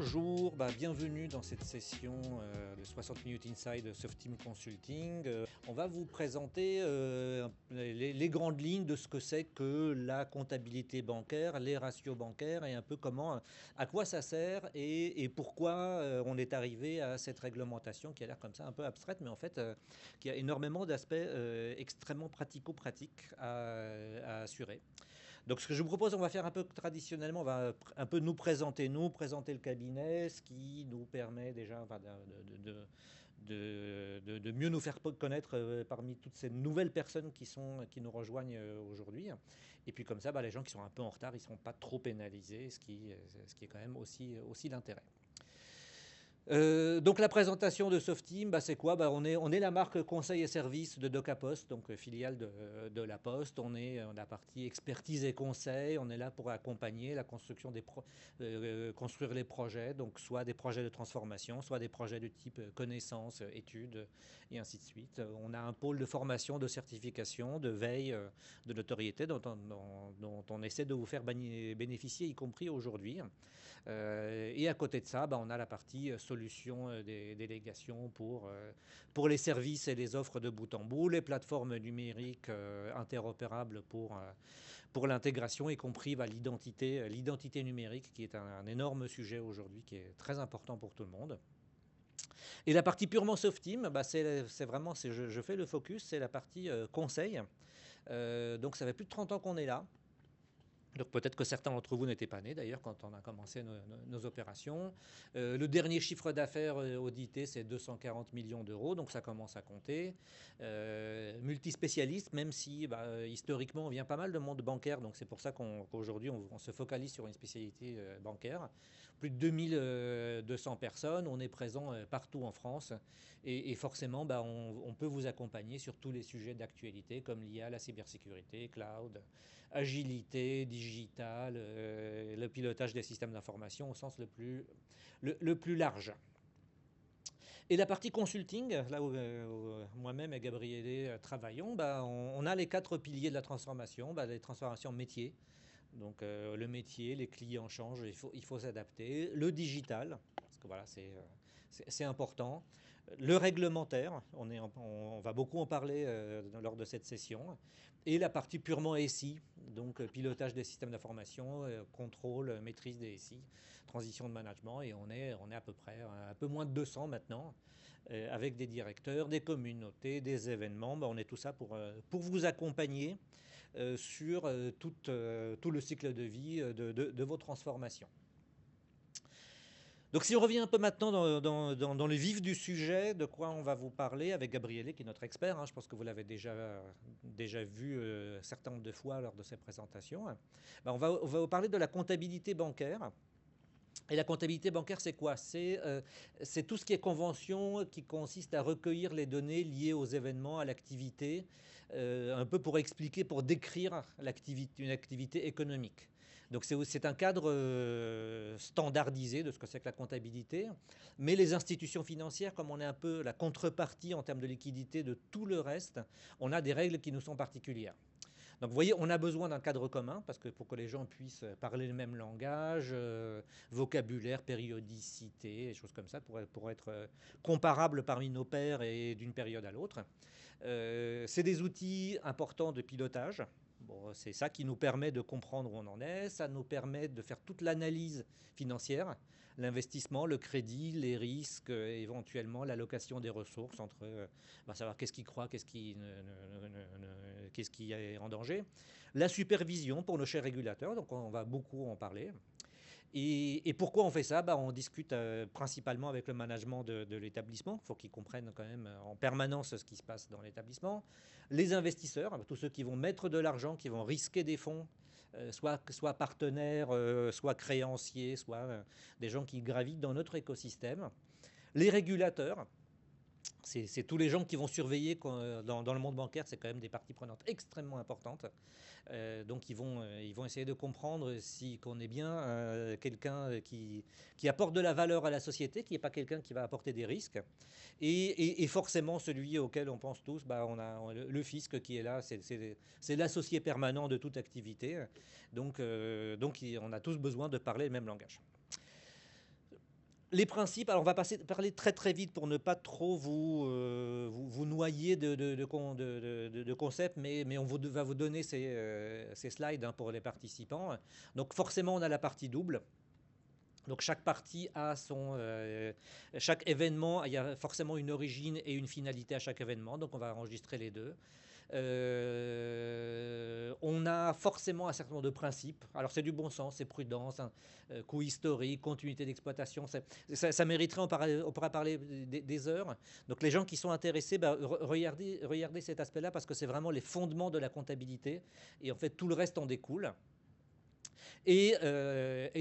Bonjour, bienvenue dans cette session de 60 minutes inside Softeam Consulting. On va vous présenter les grandes lignes de ce que c'est que la comptabilité bancaire, les ratios bancaires et un peu comment, à quoi ça sert et pourquoi on est arrivé à cette réglementation qui a l'air comme ça un peu abstraite, mais en fait qui a énormément d'aspects extrêmement pratico-pratiques à assurer. Donc ce que je vous propose, on va faire un peu traditionnellement, on va un peu nous, présenter le cabinet, ce qui nous permet déjà de mieux nous faire connaître parmi toutes ces nouvelles personnes qui nous rejoignent aujourd'hui. Et puis comme ça, les gens qui sont un peu en retard, ils ne seront pas trop pénalisés, ce qui est quand même aussi l'intérêt. Donc la présentation de Softeam, c'est quoi? On est la marque conseil et services de DocaPost, donc filiale de la Poste. On est la partie expertise et conseil. On est là pour accompagner la construction construire les projets, donc soit des projets de transformation, soit des projets de type connaissances, études et ainsi de suite. On a un pôle de formation, de certification, de veille, de notoriété dont on essaie de vous faire bénéficier, y compris aujourd'hui. Et à côté de ça, on a la partie solutions des délégations pour les services et les offres de bout en bout, les plateformes numériques interopérables pour l'intégration, y compris l'identité numérique, qui est un énorme sujet aujourd'hui, qui est très important pour tout le monde. Et la partie purement Softeam, c'est vraiment, je fais le focus, c'est la partie conseil. Donc ça fait plus de 30 ans qu'on est là. Donc peut-être que certains d'entre vous n'étaient pas nés d'ailleurs quand on a commencé nos opérations. Le dernier chiffre d'affaires audité, c'est 240 millions d'euros, donc ça commence à compter. Multispécialiste, même si historiquement on vient pas mal de monde bancaire, donc c'est pour ça qu'aujourd'hui on se focalise sur une spécialité bancaire. Plus de 2200 personnes, on est présent partout en France et forcément on peut vous accompagner sur tous les sujets d'actualité comme l'IA, la cybersécurité, cloud, agilité, digital, le pilotage des systèmes d'information au sens le plus large. Et la partie consulting, là où moi-même et Gabriele travaillons, on a les 4 piliers de la transformation, les transformations métiers. Donc le métier, les clients changent, il faut s'adapter. Le digital, parce que voilà, c'est important. Le réglementaire, on va beaucoup en parler lors de cette session. Et la partie purement SI, donc pilotage des systèmes d'information, contrôle, maîtrise des SI, transition de management. Et on est à peu près un peu moins de 200 maintenant, avec des directeurs, des communautés, des événements. On est tout ça pour vous accompagner sur tout le cycle de vie de vos transformations. Donc si on revient un peu maintenant dans le vif du sujet, de quoi on va vous parler avec Gabriele, qui est notre expert, je pense que vous l'avez déjà vu certain nombre de fois lors de ces présentations. On va vous parler de la comptabilité bancaire. Et la comptabilité bancaire, c'est quoi? C'est tout ce qui est convention qui consiste à recueillir les données liées aux événements, à l'activité, un peu pour expliquer, pour décrire une activité économique. Donc c'est un cadre standardisé de ce que c'est que la comptabilité. Mais les institutions financières, comme on est un peu la contrepartie en termes de liquidité de tout le reste, on a des règles qui nous sont particulières. Donc vous voyez, on a besoin d'un cadre commun parce que pour que les gens puissent parler le même langage, vocabulaire, périodicité, des choses comme ça, pour être comparables parmi nos pairs et d'une période à l'autre. C'est des outils importants de pilotage. Bon, c'est ça qui nous permet de comprendre où on en est. Ça nous permet de faire toute l'analyse financière, l'investissement, le crédit, les risques, éventuellement l'allocation des ressources entre savoir qu'est-ce qui croît, qu'est-ce qui est en danger. La supervision pour nos chers régulateurs, donc on va beaucoup en parler. Et pourquoi on fait ça? On discute principalement avec le management de l'établissement. Il faut qu'ils comprennent quand même en permanence ce qui se passe dans l'établissement. Les investisseurs, tous ceux qui vont mettre de l'argent, qui vont risquer des fonds, soit partenaires, soit créanciers, soit des gens qui gravitent dans notre écosystème. Les régulateurs, c'est tous les gens qui vont surveiller dans le monde bancaire, c'est quand même des parties prenantes extrêmement importantes. Donc ils vont essayer de comprendre qu'on est bien quelqu'un qui apporte de la valeur à la société, qui n'est pas quelqu'un qui va apporter des risques. Et forcément, celui auquel on pense tous, on a le fisc qui est là, c'est l'associé permanent de toute activité. Donc on a tous besoin de parler le même langage. Les principes, alors on va parler très très vite pour ne pas trop vous noyer de concepts, mais va vous donner ces slides hein, pour les participants. Donc forcément, on a la partie double. Donc chaque partie a chaque événement, il y a forcément une origine et une finalité à chaque événement, donc on va enregistrer les deux. On a forcément un certain nombre de principes. Alors c'est du bon sens, c'est prudence, hein, coût historique, continuité d'exploitation. Ça mériterait, on pourra parler des heures. Donc les gens qui sont intéressés, regardez cet aspect-là parce que c'est vraiment les fondements de la comptabilité. Et en fait, tout le reste en découle. Et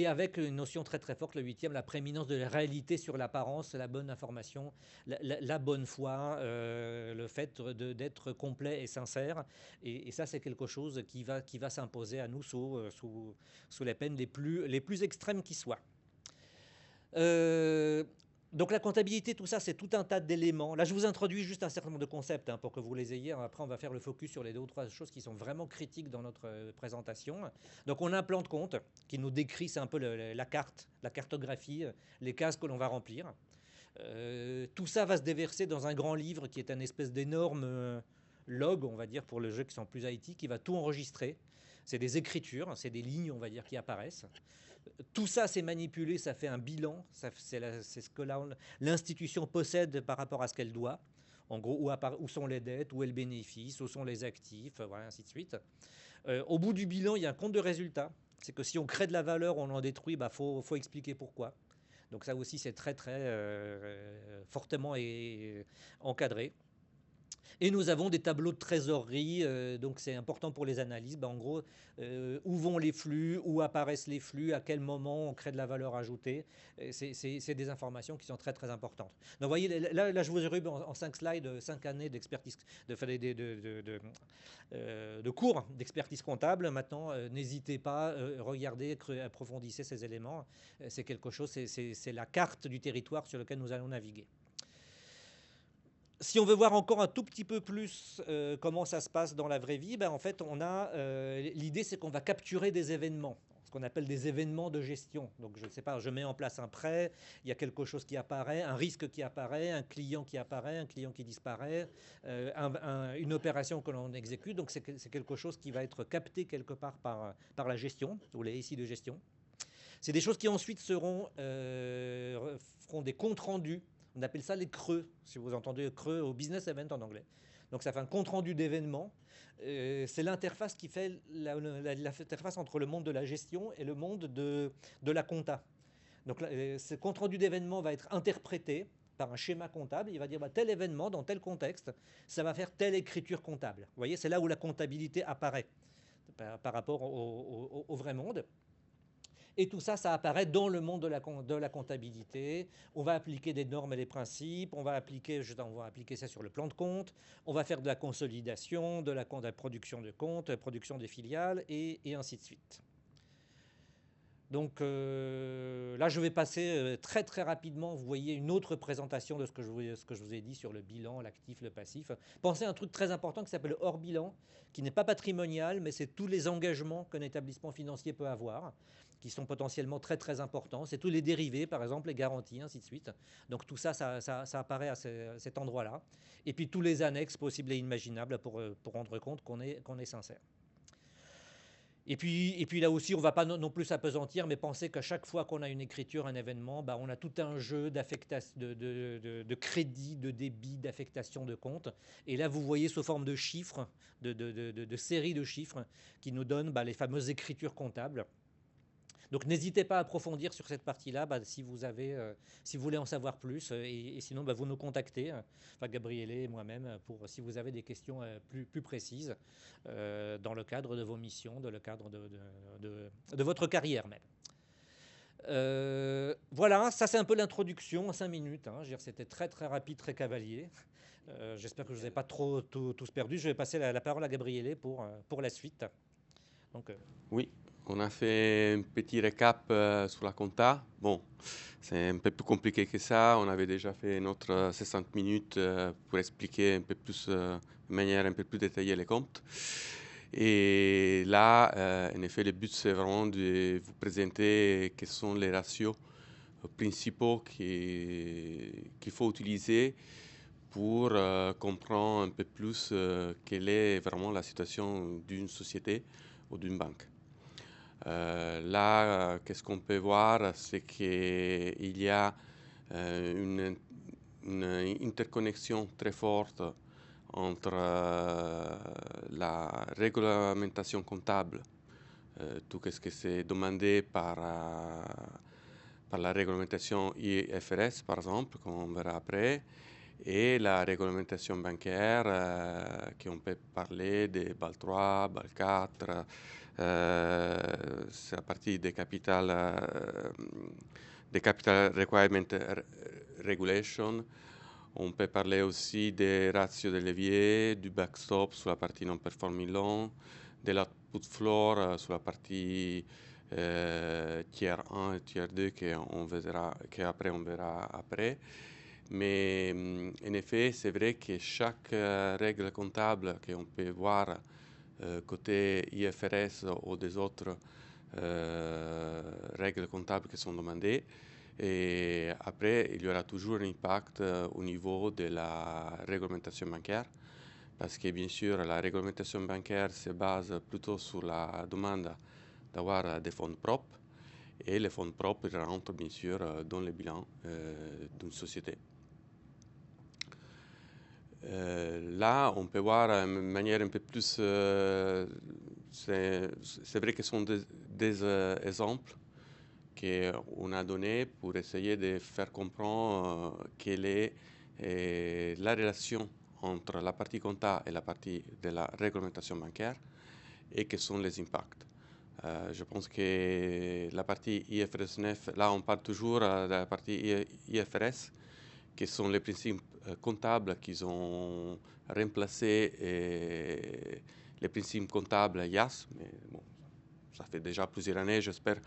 avec une notion très très forte, le huitième, la prééminence de la réalité sur l'apparence, la bonne information, la bonne foi, le fait d'être complet et sincère. Et ça, c'est quelque chose qui va s'imposer à nous sous les peines les plus extrêmes qui soient. Donc la comptabilité, tout ça, c'est tout un tas d'éléments. Là, je vous introduis juste un certain nombre de concepts hein, pour que vous les ayez. Après, on va faire le focus sur les 2 ou 3 choses qui sont vraiment critiques dans notre présentation. Donc on a un plan de compte qui nous décrit, c'est un peu la carte, la cartographie, les cases que l'on va remplir. Tout ça va se déverser dans un grand livre qui est un espèce d'énorme log, on va dire, pour les jeux qui sont plus IT, qui va tout enregistrer. C'est des écritures, c'est des lignes, on va dire, qui apparaissent. Tout ça, c'est manipulé, ça fait un bilan, c'est ce que l'institution possède par rapport à ce qu'elle doit. En gros, où sont les dettes, où est le bénéfice, où sont les actifs, voilà, ainsi de suite. Au bout du bilan, il y a un compte de résultat. C'est que si on crée de la valeur, on en détruit, faut expliquer pourquoi. Donc ça aussi, c'est très, très fortement encadré. Et nous avons des tableaux de trésorerie, donc c'est important pour les analyses. En gros, où vont les flux, où apparaissent les flux, à quel moment on crée de la valeur ajoutée. C'est des informations qui sont très très importantes. Donc vous voyez, là je vous ai remis en 5 slides, 5 années d'expertise, de cours d'expertise comptable. Maintenant, n'hésitez pas, regardez, approfondissez ces éléments. C'est quelque chose, c'est la carte du territoire sur lequel nous allons naviguer. Si on veut voir encore un tout petit peu plus comment ça se passe dans la vraie vie, en fait, l'idée, c'est qu'on va capturer des événements, ce qu'on appelle des événements de gestion. Donc, je ne sais pas, je mets en place un prêt, il y a quelque chose qui apparaît, un risque qui apparaît, un client qui disparaît, une opération que l'on exécute. Donc, c'est quelque chose qui va être capté quelque part par la gestion, ou les SI de gestion. C'est des choses qui ensuite feront des comptes rendus. On appelle ça les creux, si vous entendez creux au business event en anglais. Donc ça fait un compte rendu d'événements. C'est l'interface qui fait l'interface entre le monde de la gestion et le monde de la compta. Donc ce compte rendu d'événements va être interprété par un schéma comptable. Il va dire tel événement dans tel contexte, ça va faire telle écriture comptable. Vous voyez, c'est là où la comptabilité apparaît par rapport au vrai monde. Et tout ça, ça apparaît dans le monde de la comptabilité. On va appliquer des normes et des principes. On va appliquer ça sur le plan de compte. On va faire de la consolidation, de la production de comptes, production des filiales, et ainsi de suite. Donc là, je vais passer très très rapidement. Vous voyez une autre présentation de ce que je vous ai dit sur le bilan, l'actif, le passif. Pensez à un truc très important qui s'appelle hors bilan, qui n'est pas patrimonial, mais c'est tous les engagements qu'un établissement financier peut avoir, qui sont potentiellement très très importants. C'est tous les dérivés, par exemple, les garanties, ainsi de suite. Donc tout ça, ça apparaît à cet endroit-là. Et puis tous les annexes possibles et imaginables pour rendre compte qu'on est sincère. Et puis là aussi, on ne va pas non plus s'apesantir, mais penser qu'à chaque fois qu'on a une écriture, un événement, on a tout un jeu de crédit, de débit, d'affectation de compte. Et là, vous voyez sous forme de chiffres, de séries de chiffres qui nous donnent les fameuses écritures comptables. Donc n'hésitez pas à approfondir sur cette partie-là si vous voulez en savoir plus. Et sinon, vous nous contactez, Gabriele et moi-même, si vous avez des questions plus précises dans le cadre de vos missions, dans le cadre de votre carrière même. Voilà, ça c'est un peu l'introduction en 5 minutes. C'était très très rapide, très cavalier. J'espère que je ne vous ai pas trop tous perdus. Je vais passer la parole à Gabriele pour la suite. Donc, Oui. On a fait un petit récap sur la compta. Bon, c'est un peu plus compliqué que ça. On avait déjà fait notre 60 minutes pour expliquer un peu plus, de manière un peu plus détaillée les comptes. Et là, en effet, le but, c'est vraiment de vous présenter quels sont les ratios principaux qu'il faut utiliser pour comprendre un peu plus quelle est vraiment la situation d'une société ou d'une banque. Là, qu'est-ce qu'on peut voir, c'est qu'il y a une interconnexion très forte entre la réglementation comptable, tout ce que c'est demandé par la réglementation IFRS, par exemple, comme on verra après, et la réglementation bancaire, qu'on peut parler de BAL 3, BAL 4, c'est à partir des capital requirement regulation. On peut parler aussi des ratios de levier, du backstop sur la partie non performing loan, de l'output floor sur la partie tiers 1 et tiers 2 qu'après on verra après. Mais en effet, c'est vrai que chaque règle comptable qu'on peut voir côté IFRS ou des autres règles comptables qui sont demandées, et après, il y aura toujours un impact au niveau de la réglementation bancaire, parce que bien sûr, la réglementation bancaire se base plutôt sur la demande d'avoir des fonds propres, et les fonds propres rentrent bien sûr dans le bilan d'une société. Là, on peut voir de manière un peu plus... c'est vrai que ce sont des exemples qu'on a donnés pour essayer de faire comprendre quelle est la relation entre la partie comptable et la partie de la réglementation bancaire et quels sont les impacts. Je pense que la partie IFRS 9, là on parle toujours de la partie IFRS, qui sont les principes comptables qui ont remplacé les principes comptables IAS. Mais bon, ça fait déjà plusieurs années, j'espère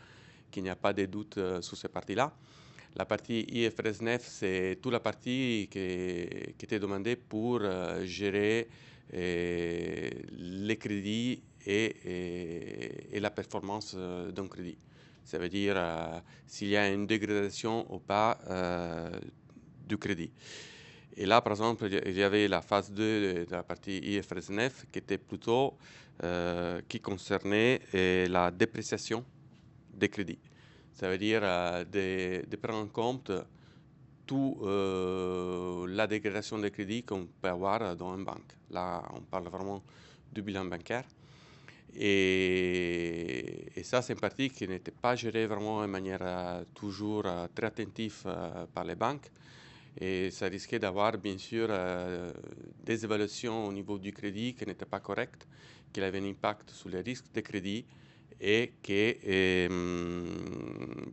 qu'il n'y a pas de doute sur cette partie-là. La partie IFRS 9, c'est toute la partie qui était demandée pour gérer les crédits et la performance d'un crédit. Ça veut dire s'il y a une dégradation ou pas du crédit. Et là, par exemple, il y avait la phase 2 de la partie IFRS 9 qui était plutôt qui concernait la dépréciation des crédits. Ça veut dire de prendre en compte toute la dégradation des crédits qu'on peut avoir dans une banque. Là, on parle vraiment du bilan bancaire. Et ça, c'est une partie qui n'était pas gérée vraiment de manière toujours très attentive par les banques. Et ça risquait d'avoir, bien sûr, des évaluations au niveau du crédit qui n'étaient pas correctes, qui avaient un impact sur les risques de crédit et qui,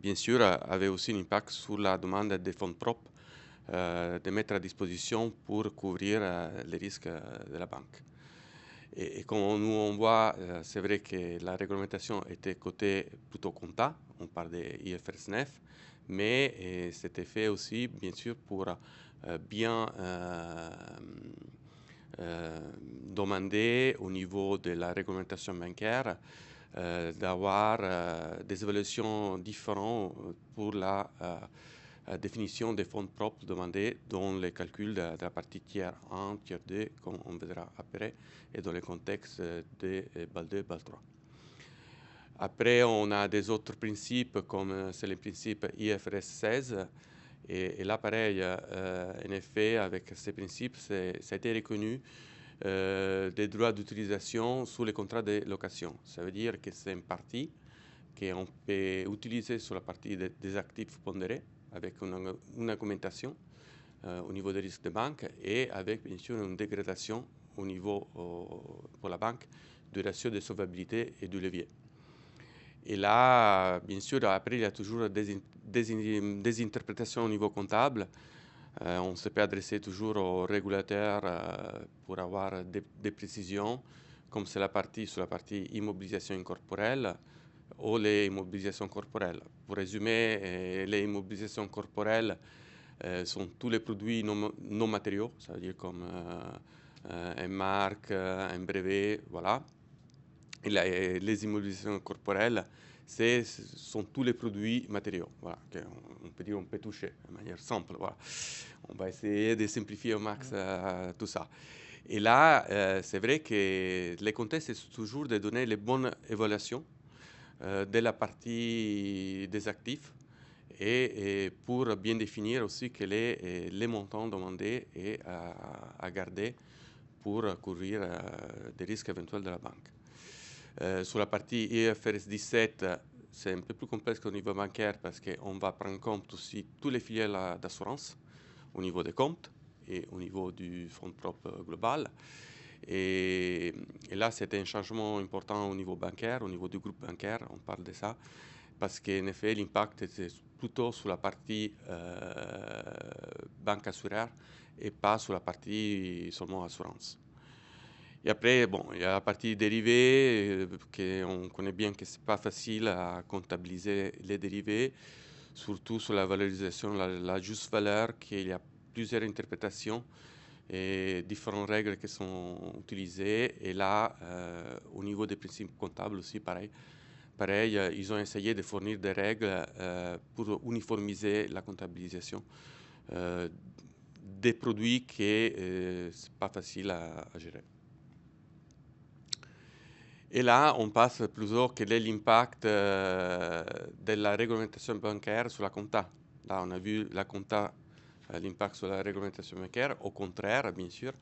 bien sûr, avaient aussi un impact sur la demande des fonds propres de mettre à disposition pour couvrir les risques de la banque. Et comme nous on voit, c'est vrai que la réglementation était côté plutôt compta, on parle de IFRS 9, mais c'était fait aussi, bien sûr, pour bien demander au niveau de la réglementation bancaire d'avoir des évaluations différentes pour la définition des fonds propres demandés dans les calculs de la partie tiers 1, tiers 2, comme on verra après, et dans le contexte de BAL 2, BAL 3. Après, on a des autres principes, comme c'est le principe IFRS 16. Et là, pareil, en effet, avec ces principes, ça a été reconnu des droits d'utilisation sur les contrats de location. Ça veut dire que c'est une partie qu'on peut utiliser sur la partie des actifs pondérés, avec une augmentation au niveau des risques de banque et avec bien sûr une dégradation au niveau pour la banque du ratio de solvabilité et du levier. Et là, bien sûr, après, il y a toujours des interprétations au niveau comptable. On se peut adresser toujours au régulateur pour avoir des précisions, comme c'est sur la partie immobilisation incorporelle ou les immobilisations corporelles. Pour résumer, les immobilisations corporelles sont tous les produits non matériaux, ça veut dire comme une marque, un brevet, voilà. Et les immobilisations corporelles, ce sont tous les produits matériaux, voilà, qu'on peut dire on peut toucher de manière simple. Voilà. On va essayer de simplifier au max tout ça. Et là, c'est vrai que le contexte est toujours de donner les bonnes évaluations de la partie des actifs et pour bien définir aussi quel est les montants demandés et à garder pour couvrir des risques éventuels de la banque. Sur la partie IFRS 17, c'est un peu plus complexe qu'au niveau bancaire parce qu'on va prendre en compte aussi tous les filiales d'assurance au niveau des comptes et au niveau du fonds propre global. Et là, c'était un changement important au niveau bancaire, au niveau du groupe bancaire, on parle de ça, parce qu'en effet, l'impact était plutôt sur la partie banque assureur et pas sur la partie seulement assurance. Et après, bon, il y a la partie dérivée, qu'on connaît bien que ce n'est pas facile à comptabiliser les dérivés, surtout sur la valorisation, la juste valeur, qu'il y a plusieurs interprétations et différentes règles qui sont utilisées. Et là, au niveau des principes comptables aussi, pareil, ils ont essayé de fournir des règles pour uniformiser la comptabilisation des produits qui ce n'est pas facile à gérer. Et là, on passe plutôt quel est l'impact de la réglementation bancaire sur la compta. Là, on a vu la compta, l'impact sur la réglementation bancaire. Au contraire, bien sûr,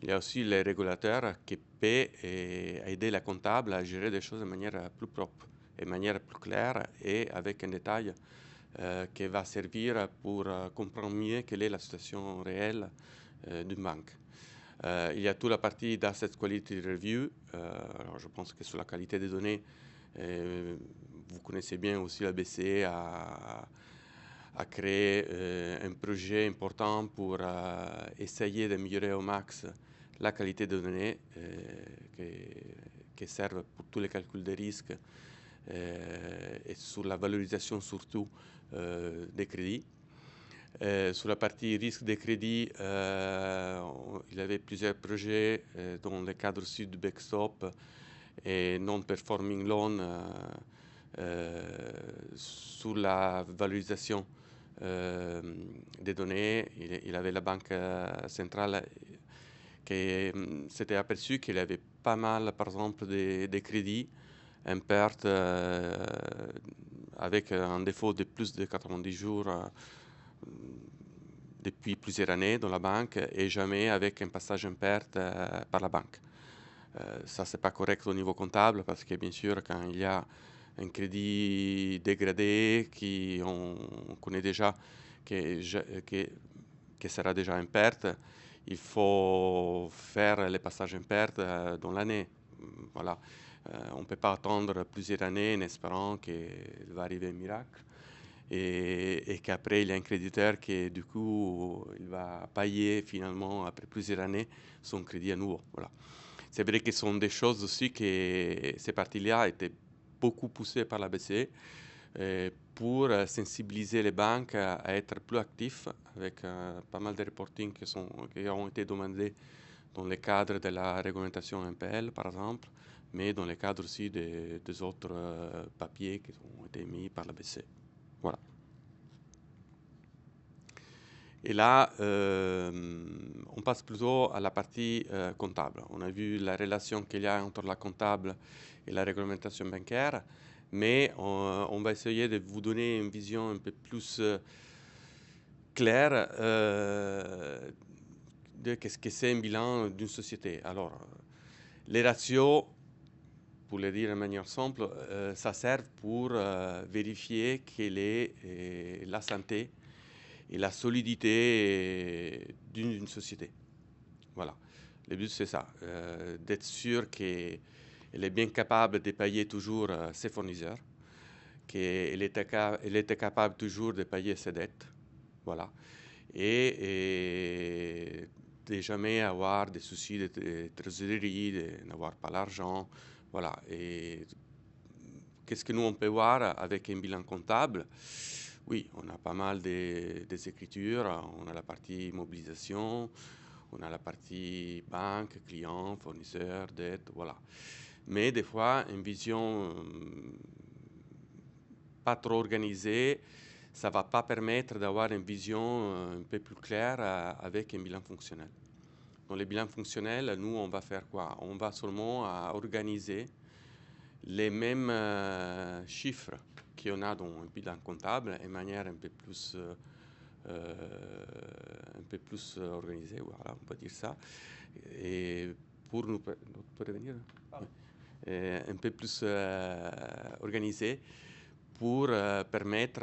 il y a aussi les régulateurs qui peuvent aider la comptable à gérer des choses de manière plus propre, de manière plus claire et avec un détail qui va servir pour comprendre mieux quelle est la situation réelle d'une banque. Il y a toute la partie d'Asset Quality Review. Alors je pense que sur la qualité des données, vous connaissez bien aussi la BCE a créé un projet important pour essayer d'améliorer au max la qualité des données qui servent pour tous les calculs des risques et sur la valorisation surtout des crédits. Sur la partie risque de crédit, il y avait plusieurs projets dans le cadre aussi du backstop et non-performing loan sur la valorisation des données. Il avait la Banque centrale qui s'était aperçu qu'il y avait pas mal, par exemple, des crédits en perte avec un défaut de plus de 90 jours depuis plusieurs années dans la banque et jamais avec un passage en perte par la banque. Ça, c'est pas correct au niveau comptable parce que bien sûr, quand il y a un crédit dégradé on connaît déjà que sera déjà en perte, il faut faire les passages en perte dans l'année. Voilà. On ne peut pas attendre plusieurs années en espérant qu'il va arriver un miracle et qu'après il y a un créditeur qui du coup il va payer finalement après plusieurs années son crédit à nouveau. Voilà. C'est vrai que ce sont des choses aussi que ces parties-là étaient beaucoup poussées par la BCE pour sensibiliser les banques à être plus actifs avec pas mal de reporting qui ont été demandés dans le cadre de la réglementation NPL par exemple, mais dans le cadre aussi des autres papiers qui ont été mis par la BCE. Voilà. Et là, on passe plutôt à la partie comptable. On a vu la relation qu'il y a entre la comptable et la réglementation bancaire, mais on va essayer de vous donner une vision un peu plus claire de ce que c'est un bilan d'une société. Alors, les ratios, pour le dire de manière simple, ça sert pour vérifier quelle est la santé et la solidité d'une société. Voilà. Le but, c'est ça, d'être sûr qu'elle est bien capable de payer toujours ses fournisseurs, qu'elle était capable toujours de payer ses dettes. Voilà. Et de jamais avoir des soucis de trésorerie, de n'avoir pas l'argent. Voilà. Et qu'est-ce que nous, on peut voir avec un bilan comptable? Oui, on a pas mal des écritures. On a la partie mobilisation, on a la partie banque, client, fournisseur, dette, voilà. mais des fois, une vision pas trop organisée, ça ne va pas permettre d'avoir une vision un peu plus claire avec un bilan fonctionnel. Dans les bilans fonctionnels, nous, on va faire quoi? On va seulement organiser les mêmes chiffres qu'on a dans un bilan comptable de manière un peu plus organisée, voilà, on peut dire ça. Et pour nous prévenir, un peu plus organisé pour permettre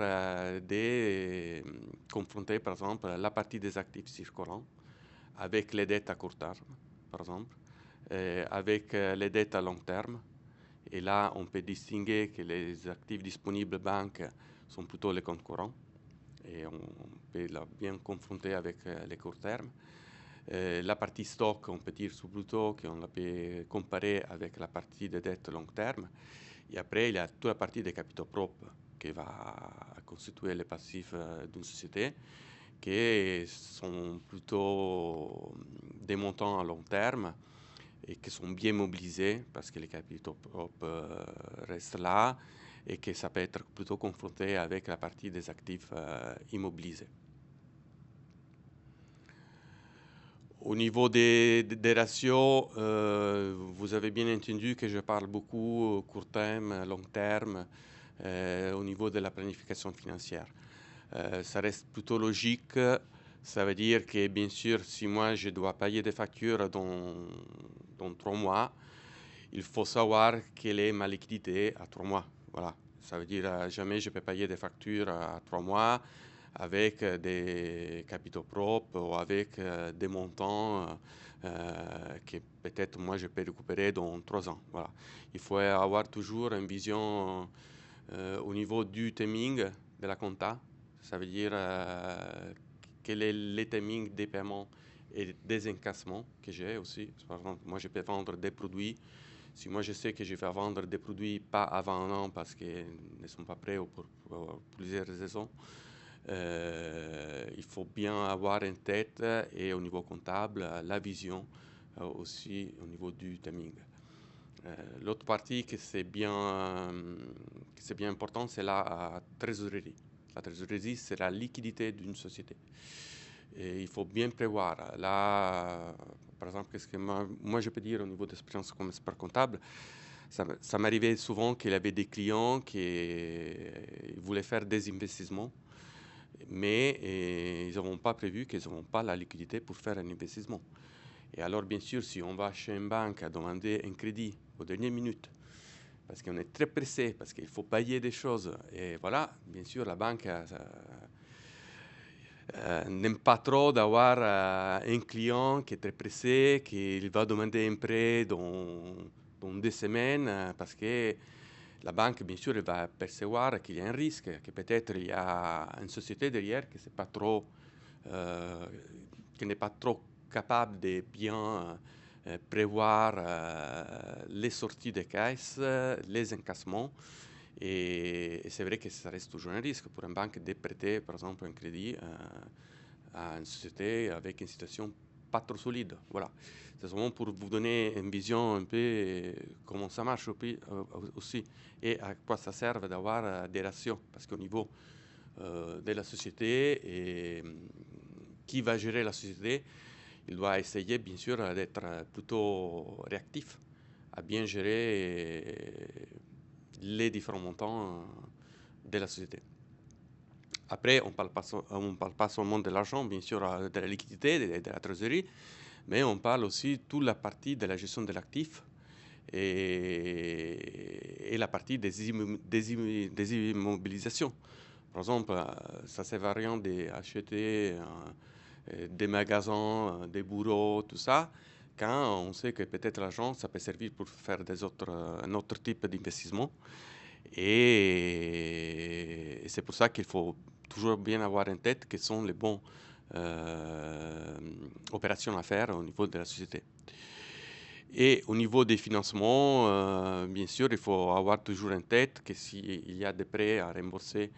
de confronter, par exemple, la partie des actifs circulants avec les dettes à court terme, par exemple, avec les dettes à long terme. Et là, on peut distinguer que les actifs disponibles banques sont plutôt les comptes courants. Et on peut bien confronter avec les court terme. La partie stock, on peut dire plutôt qu'on la peut comparer avec la partie de dette long terme. Et après, il y a toute la partie des capitaux propres qui va constituer les passifs d'une société, qui sont plutôt des montants à long terme et qui sont bien mobilisés parce que les capitaux propres restent là et que ça peut être plutôt confronté avec la partie des actifs immobilisés. Au niveau des ratios, vous avez bien entendu que je parle beaucoup court terme, long terme, au niveau de la planification financière. Ça reste plutôt logique. Ça veut dire que, bien sûr, si moi je dois payer des factures dans 3 mois, il faut savoir quelle est ma liquidité à 3 mois. Voilà. Ça veut dire jamais je peux payer des factures à 3 mois avec des capitaux propres ou avec des montants que peut-être moi je peux récupérer dans 3 ans. Voilà. Il faut avoir toujours une vision au niveau du timing de la compta. Ça veut dire quel est le timing des paiements et des encaissements que j'ai aussi. Par exemple, moi je peux vendre des produits. Si moi je sais que je vais vendre des produits pas avant un an parce qu'ils ne sont pas prêts ou pour plusieurs raisons, il faut bien avoir en tête et au niveau comptable la vision aussi au niveau du timing. L'autre partie que c'est bien important, c'est la trésorerie. La trésorerie, c'est la liquidité d'une société. Et il faut bien prévoir. Là, par exemple, qu'est-ce que moi je peux dire au niveau d'expérience comme expert comptable, ça m'arrivait souvent qu'il y avait des clients qui voulaient faire des investissements, mais ils n'avaient pas prévu qu'ils n'auront pas la liquidité pour faire un investissement. Et alors, bien sûr, si on va chez une banque à demander un crédit aux dernières minutes, parce qu'on est très pressé, parce qu'il faut payer des choses, et voilà, bien sûr, la banque n'aime pas trop d'avoir un client qui est très pressé, qui va demander un prêt dans 2 semaines, parce que la banque, bien sûr, elle va percevoir qu'il y a un risque, que peut-être il y a une société derrière qui n'est pas trop capable de bien prévoir les sorties de caisse, les encaissements. Et c'est vrai que ça reste toujours un risque pour une banque de prêter, par exemple, un crédit à une société avec une situation pas trop solide. Voilà. C'est seulement pour vous donner une vision un peu comment ça marche aussi et à quoi ça sert d'avoir des ratios. Parce qu'au niveau de la société et qui va gérer la société, il doit essayer bien sûr d'être plutôt réactif, à bien gérer les différents montants de la société. Après, on ne parle pas seulement de l'argent, bien sûr, de la liquidité, de la trésorerie, mais on parle aussi de toute la partie de la gestion de l'actif et la partie des immobilisations. Par exemple, ça ne sert à rien d'acheter des magasins, des bureaux, tout ça, quand on sait que peut-être l'argent, ça peut servir pour faire un autre type d'investissement. Et c'est pour ça qu'il faut toujours bien avoir en tête quelles sont les bonnes opérations à faire au niveau de la société. Et au niveau des financements, bien sûr, il faut avoir toujours en tête que s'il y a des prêts à rembourser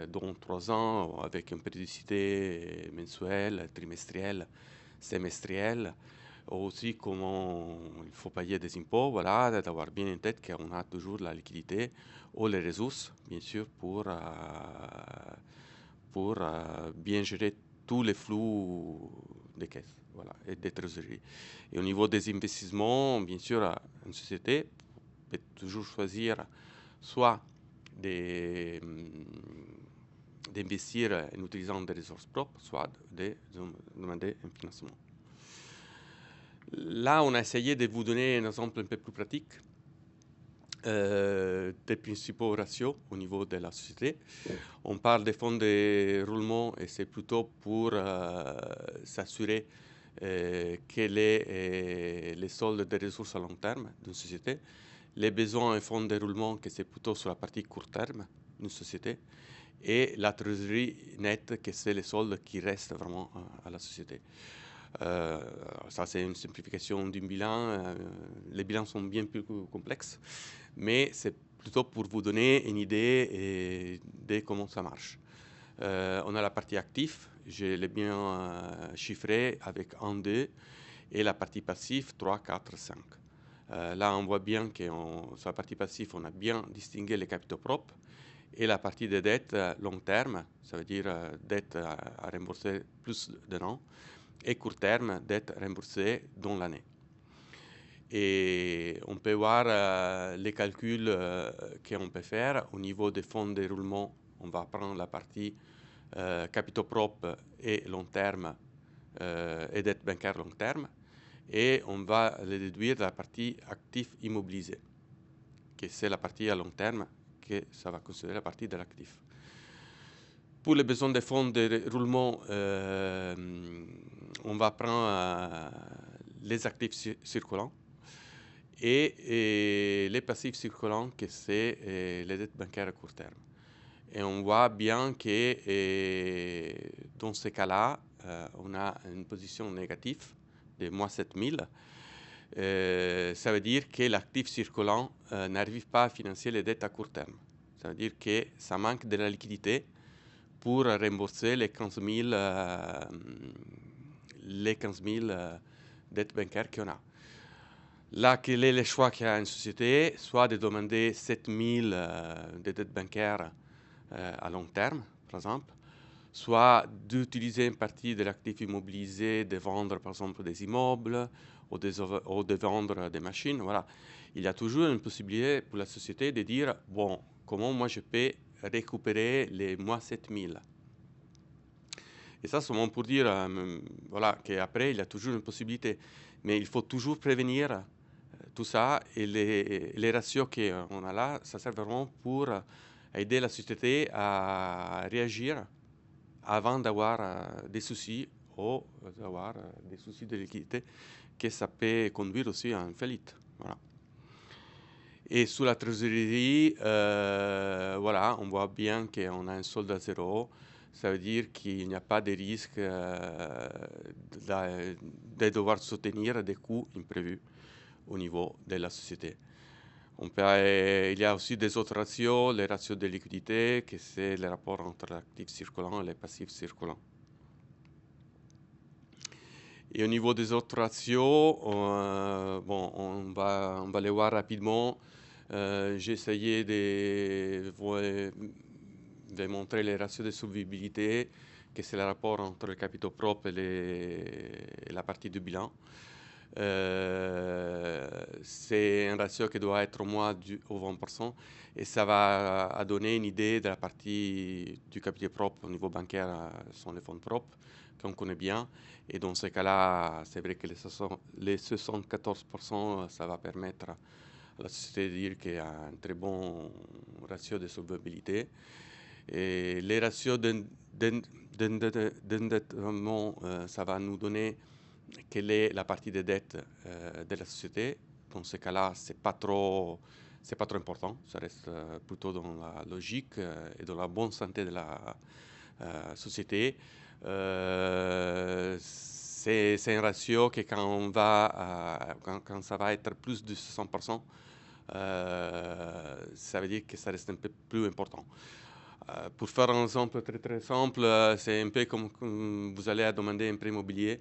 dans 3 ans avec une périodicité mensuelle, trimestrielle, semestrielle, aussi comment il faut payer des impôts, voilà, d'avoir bien en tête qu'on a toujours la liquidité ou les ressources, bien sûr, pour bien gérer tous les flux des caisses, voilà, et des trésoreries. Et au niveau des investissements, bien sûr, une société peut toujours choisir soit d'investir en utilisant des ressources propres, soit de demander un financement. Là, on a essayé de vous donner un exemple un peu plus pratique des principaux ratios au niveau de la société. On parle des fonds de roulement et c'est plutôt pour s'assurer quel est les soldes des ressources à long terme d'une société. Les besoins en fonds de roulement, que c'est plutôt sur la partie court terme d'une société. Et la trésorerie nette, que c'est les soldes qui restent vraiment à la société. Ça, c'est une simplification d'un bilan. Les bilans sont bien plus complexes, mais c'est plutôt pour vous donner une idée de comment ça marche. On a la partie active, je l'ai bien chiffré avec 1, 2, et la partie passive 3, 4, 5. Là, on voit bien que sur la partie passive, on a bien distingué les capitaux propres et la partie des dettes long terme, ça veut dire dettes à rembourser plus d'un an, et court terme, dettes remboursées dans l'année. Et on peut voir les calculs qu'on peut faire au niveau des fonds de roulement. On va prendre la partie capitaux propres et long terme et dettes bancaires long terme et on va les déduire de la partie actif immobilisé, que c'est la partie à long terme, que ça va considérer la partie de l'actif. Pour les besoins des fonds de roulement, on va prendre les actifs circulants et les passifs circulants, que c'est les dettes bancaires à court terme. Et on voit bien que dans ce cas-là, on a une position négative de moins 7000. Ça veut dire que l'actif circulant n'arrive pas à financer les dettes à court terme. Ça veut dire que ça manque de la liquidité pour rembourser les 15 000, dettes bancaires qu'on a. Là, quel est le choix qu'a une société? Soit de demander 7 000 de dettes bancaires à long terme, par exemple, soit d'utiliser une partie de l'actif immobilisé, de vendre par exemple des immeubles ou de vendre des machines. Voilà. Il y a toujours une possibilité pour la société de dire, bon, comment moi je peux récupérer les moins 7000. Et ça, c'est vraiment pour dire voilà, qu'après, il y a toujours une possibilité. Mais il faut toujours prévenir tout ça. Et les ratios qu'on a là, ça sert vraiment pour aider la société à réagir avant d'avoir des soucis ou d'avoir des soucis de liquidité, que ça peut conduire aussi à une faillite. Voilà. Et sur la trésorerie, voilà, on voit bien qu'on a un solde à zéro. Ça veut dire qu'il n'y a pas de risque de devoir soutenir des coûts imprévus au niveau de la société. Il y a aussi des autres ratios, les ratios de liquidité, que c'est le rapport entre l'actif circulant et les passifs circulants. Et au niveau des autres ratios, bon, on va les voir rapidement. J'ai essayé de montrer les ratios de solvabilité, que c'est le rapport entre le capitaux propre et la partie du bilan. C'est un ratio qui doit être au moins au 20% et ça va donner une idée de la partie du capital propre au niveau bancaire, sont les fonds propres qu'on connaît bien. Et dans ce cas-là, c'est vrai que les 74%, ça va permettre à la société de dire qu'il y a un très bon ratio de solvabilité. Et les ratios d'endettement, ça va nous donner quelle est la partie des dettes de la société. Dans ce cas-là, c'est pas trop important. Ça reste plutôt dans la logique et dans la bonne santé de la société. C'est un ratio que quand ça va être plus de 100%, ça veut dire que ça reste un peu plus important. Pour faire un exemple très très simple, c'est un peu comme vous allez demander un prêt immobilier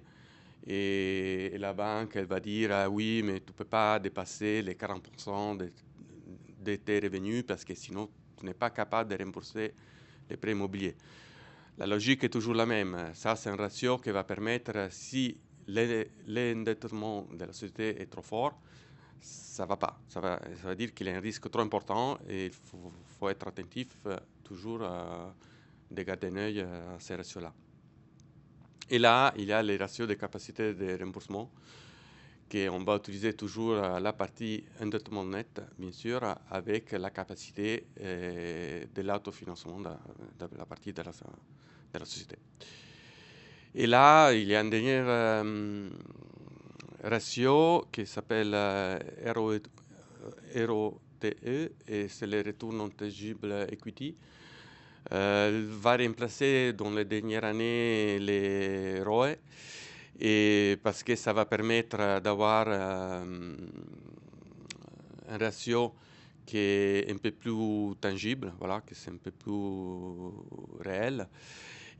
Et la banque, elle va dire, ah oui, mais tu ne peux pas dépasser les 40% de tes revenus parce que sinon, tu n'es pas capable de rembourser les prêts immobiliers. La logique est toujours la même. Ça, c'est un ratio qui va permettre, si l'endettement de la société est trop fort, ça ne va pas. Ça va dire qu'il y a un risque trop important et il faut être attentif toujours de garder un œil à ces ratios-là. Et là, il y a les ratios de capacité de remboursement qu'on va utiliser toujours la partie endettement net, bien sûr, avec la capacité de l'autofinancement de la partie de la société. Et là, il y a un dernier ratio qui s'appelle ROTE, et c'est le Return on Tangible Equity. Il va remplacer dans les dernières années les ROE, et parce que ça va permettre d'avoir un ratio qui est un peu plus tangible, voilà, que c'est un peu plus réel.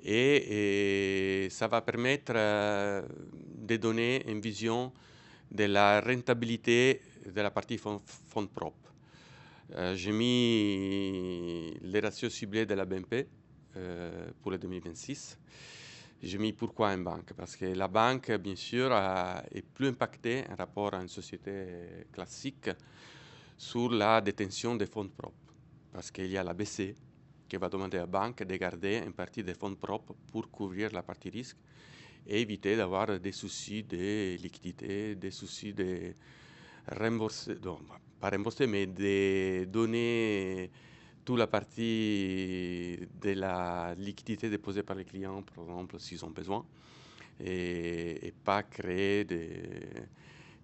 Et ça va permettre de donner une vision de la rentabilité de la partie fonds propres. J'ai mis les ratios ciblés de la BNP pour le 2026. J'ai mis pourquoi une banque? Parce que la banque, bien sûr, est plus impactée en rapport à une société classique sur la détention des fonds propres. Parce qu'il y a la BCE qui va demander à la banque de garder une partie des fonds propres pour couvrir la partie risque et éviter d'avoir des soucis de liquidité, des soucis de rembourser, non, pas rembourser, mais de donner toute la partie de la liquidité déposée par les clients, par exemple, s'ils ont besoin, et pas créer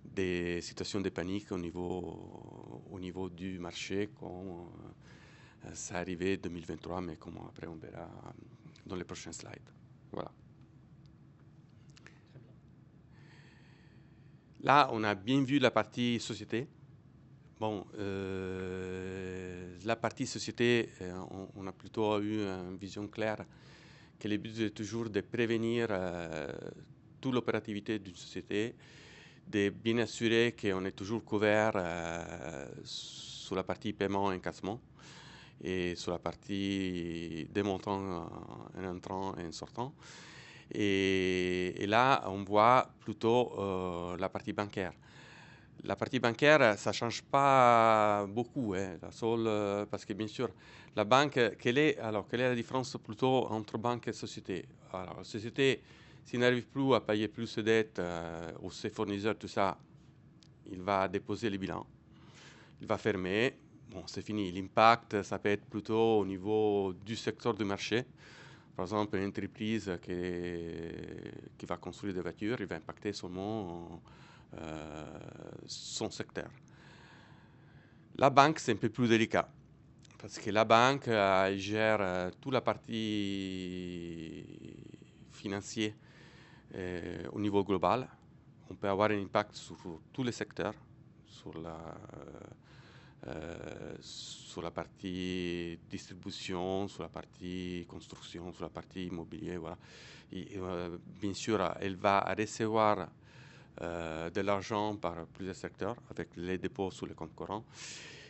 des situations de panique au niveau du marché, comme ça arrivait en 2023, mais comme après on verra dans les prochains slides. Voilà. Là, on a bien vu la partie société. Bon, la partie société, on a plutôt eu une vision claire que le but est toujours de prévenir toute l'opérativité d'une société, de bien assurer qu'on est toujours couvert sur la partie paiement et encaissement et sur la partie démontant en entrant et en sortant. Et là, on voit plutôt la partie bancaire. La partie bancaire, ça ne change pas beaucoup. La seule, parce que bien sûr, la banque, quelle est la différence plutôt entre banque et société? Alors, la société, s'il n'arrive plus à payer plus de dettes ou ses fournisseurs, tout ça, il va déposer les bilans, il va fermer. Bon, c'est fini. L'impact, ça peut être plutôt au niveau du secteur du marché. Par exemple, une entreprise qui va construire des voitures, il va impacter seulement son secteur. La banque, c'est un peu plus délicat, parce que la banque gère toute la partie financière au niveau global. On peut avoir un impact sur tous les secteurs, sur la partie distribution, sur la partie construction, sur la partie immobilier. Voilà. Bien sûr, elle va recevoir de l'argent par plusieurs secteurs avec les dépôts sur les comptes courants.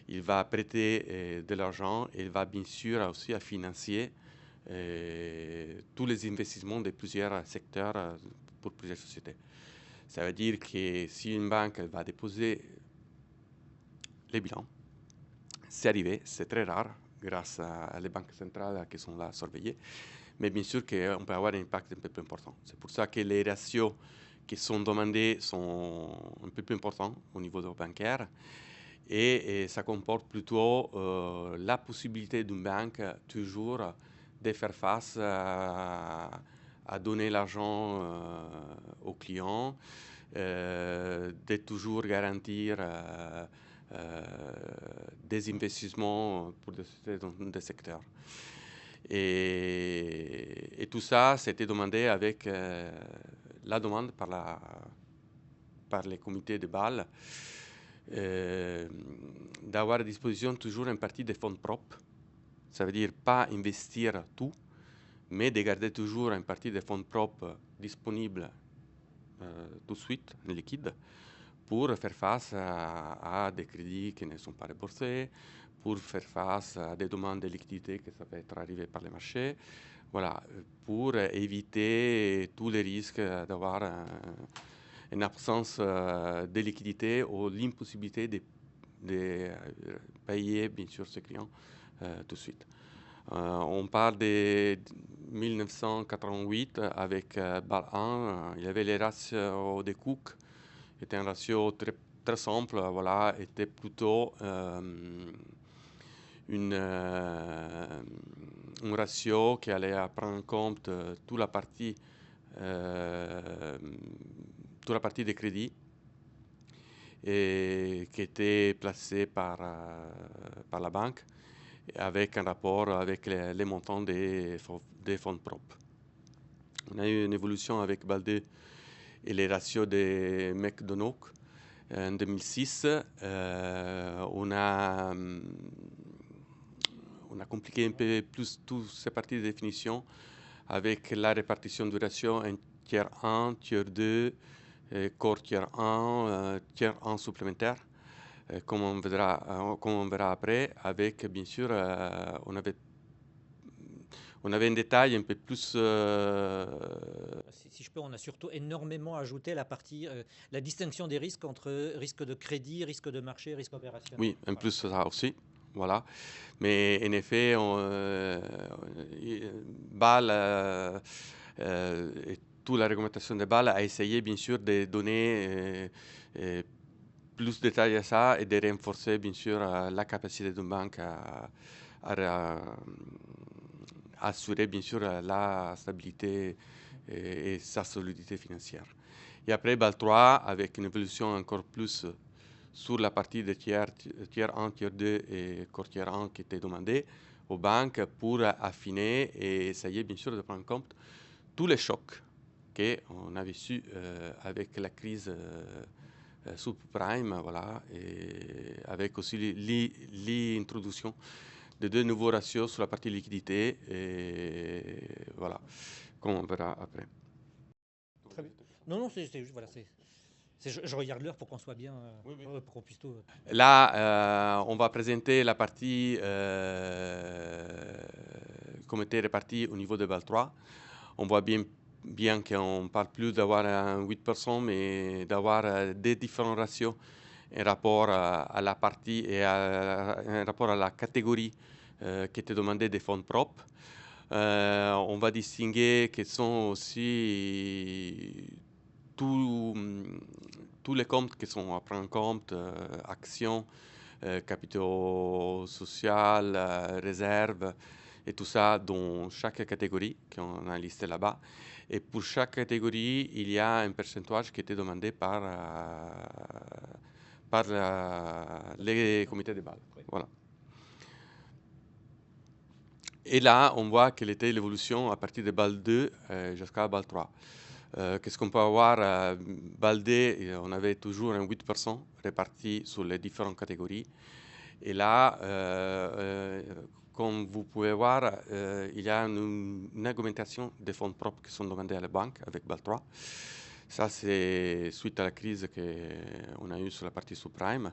Il va prêter de l'argent et il va bien sûr aussi à financer tous les investissements de plusieurs secteurs pour plusieurs sociétés. Ça veut dire que si une banque va déposer les bilans, c'est arrivé, c'est très rare grâce à les banques centrales qui sont là à surveiller, mais bien sûr qu'on peut avoir un impact un peu plus important. C'est pour ça que les ratios qui sont demandés sont un peu plus importants au niveau bancaire et ça comporte plutôt la possibilité d'une banque toujours de faire face à donner l'argent aux clients, de toujours garantir des investissements pour des sociétés dans des secteurs. Et tout ça, c'était demandé avec la demande par les comités de Bâle d'avoir à disposition toujours une partie des fonds propres. Ça veut dire pas investir tout, mais de garder toujours une partie des fonds propres disponibles tout de suite, en liquide, pour faire face à des crédits qui ne sont pas remboursés, pour faire face à des demandes de liquidité qui ça peut être arrivé par les marchés. Voilà, pour éviter tous les risques d'avoir une absence de liquidité ou l'impossibilité de payer, bien sûr, ses clients tout de suite. On parle de 1988 avec BAL 1, il y avait les ratios de Cook, qui était un ratio très, très simple, voilà, était plutôt un ratio qui allait prendre en compte toute la partie des crédits et qui était placée par la banque avec un rapport avec les montants des fonds propres. On a eu une évolution avec BAL2 et les ratios des McDonald's en 2006. On a compliqué un peu plus toutes ces parties de définition avec la répartition du ratio en tiers 1, tiers 2, corps tiers 1, tiers 1 supplémentaire. Comme on verra après, avec bien sûr, on avait un détail un peu plus. Si je peux, on a surtout énormément ajouté la partie, la distinction des risques entre risque de crédit, risque de marché, risque opérationnel. Oui, en plus ça aussi. Voilà. Mais en effet, BAL et toute la réglementation de BAL a essayé bien sûr de donner plus de détails à ça et de renforcer bien sûr la capacité d'une banque à assurer bien sûr la stabilité et sa solidité financière. Et après BAL 3 avec une évolution encore plus sur la partie de tiers 1, tiers 2 et corps tiers 1 qui était demandé aux banques pour affiner et essayer bien sûr de prendre en compte tous les chocs qu'on a vécu avec la crise subprime, voilà, et avec aussi l'introduction de deux nouveaux ratios sur la partie liquidité, et voilà, comme on verra après. Très bien. Non, c'est juste, voilà, je regarde l'heure pour qu'on soit bien, pour qu'on puisse tout. Là, on va présenter la partie comme était répartie au niveau de BAL 3. On voit bien qu'on ne parle plus d'avoir un 8%, mais d'avoir des différents ratios en rapport à la partie et en rapport à la catégorie qui était demandée des fonds propres. On va distinguer que sont aussi tous les comptes qui sont à prendre en compte, actions, capitaux sociaux, réserves, et tout ça dans chaque catégorie qu'on a listé là-bas. Et pour chaque catégorie, il y a un pourcentage qui était demandé par les comités de BAL. Oui. Voilà. Et là, on voit quelle était l'évolution à partir de BAL 2 jusqu'à BAL 3. Qu'est-ce qu'on peut avoir BAL 2, on avait toujours un 8% réparti sur les différentes catégories. Et là, comme vous pouvez voir, il y a une augmentation des fonds propres qui sont demandés à la banque avec BAL 3. Ça, c'est suite à la crise qu'on a eue sur la partie subprime,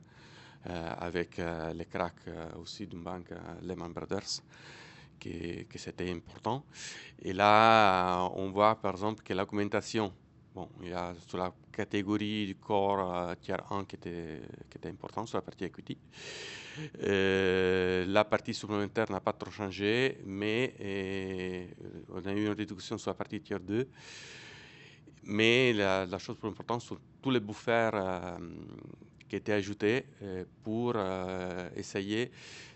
avec les cracks aussi d'une banque, Lehman Brothers, que c'était important. Et là, on voit par exemple que l'augmentation, bon, il y a sur la catégorie du corps tiers 1 qui était important sur la partie equity. La partie supplémentaire n'a pas trop changé, mais on a eu une réduction sur la partie tiers 2. Mais la chose plus importante, sont tous les buffers qui étaient ajoutés pour essayer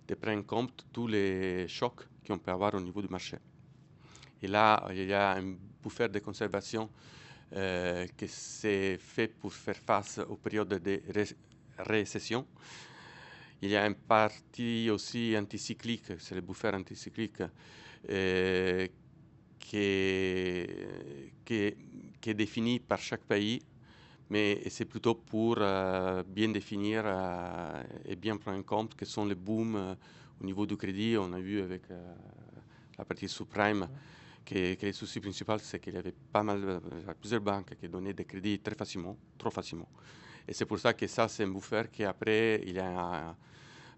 de prendre en compte tous les chocs qu'on peut avoir au niveau du marché. Et là, il y a un buffer de conservation qui s'est fait pour faire face aux périodes de récession. Il y a une partie aussi anticyclique, c'est le buffer anticyclique, qui est défini par chaque pays, mais c'est plutôt pour bien définir et bien prendre en compte quels sont les booms au niveau du crédit. On a vu avec la partie subprime que le souci principal, c'est qu'il y avait pas mal, plusieurs banques qui donnaient des crédits très facilement, trop facilement. Et c'est pour ça que ça, c'est un buffer qu'après, il y a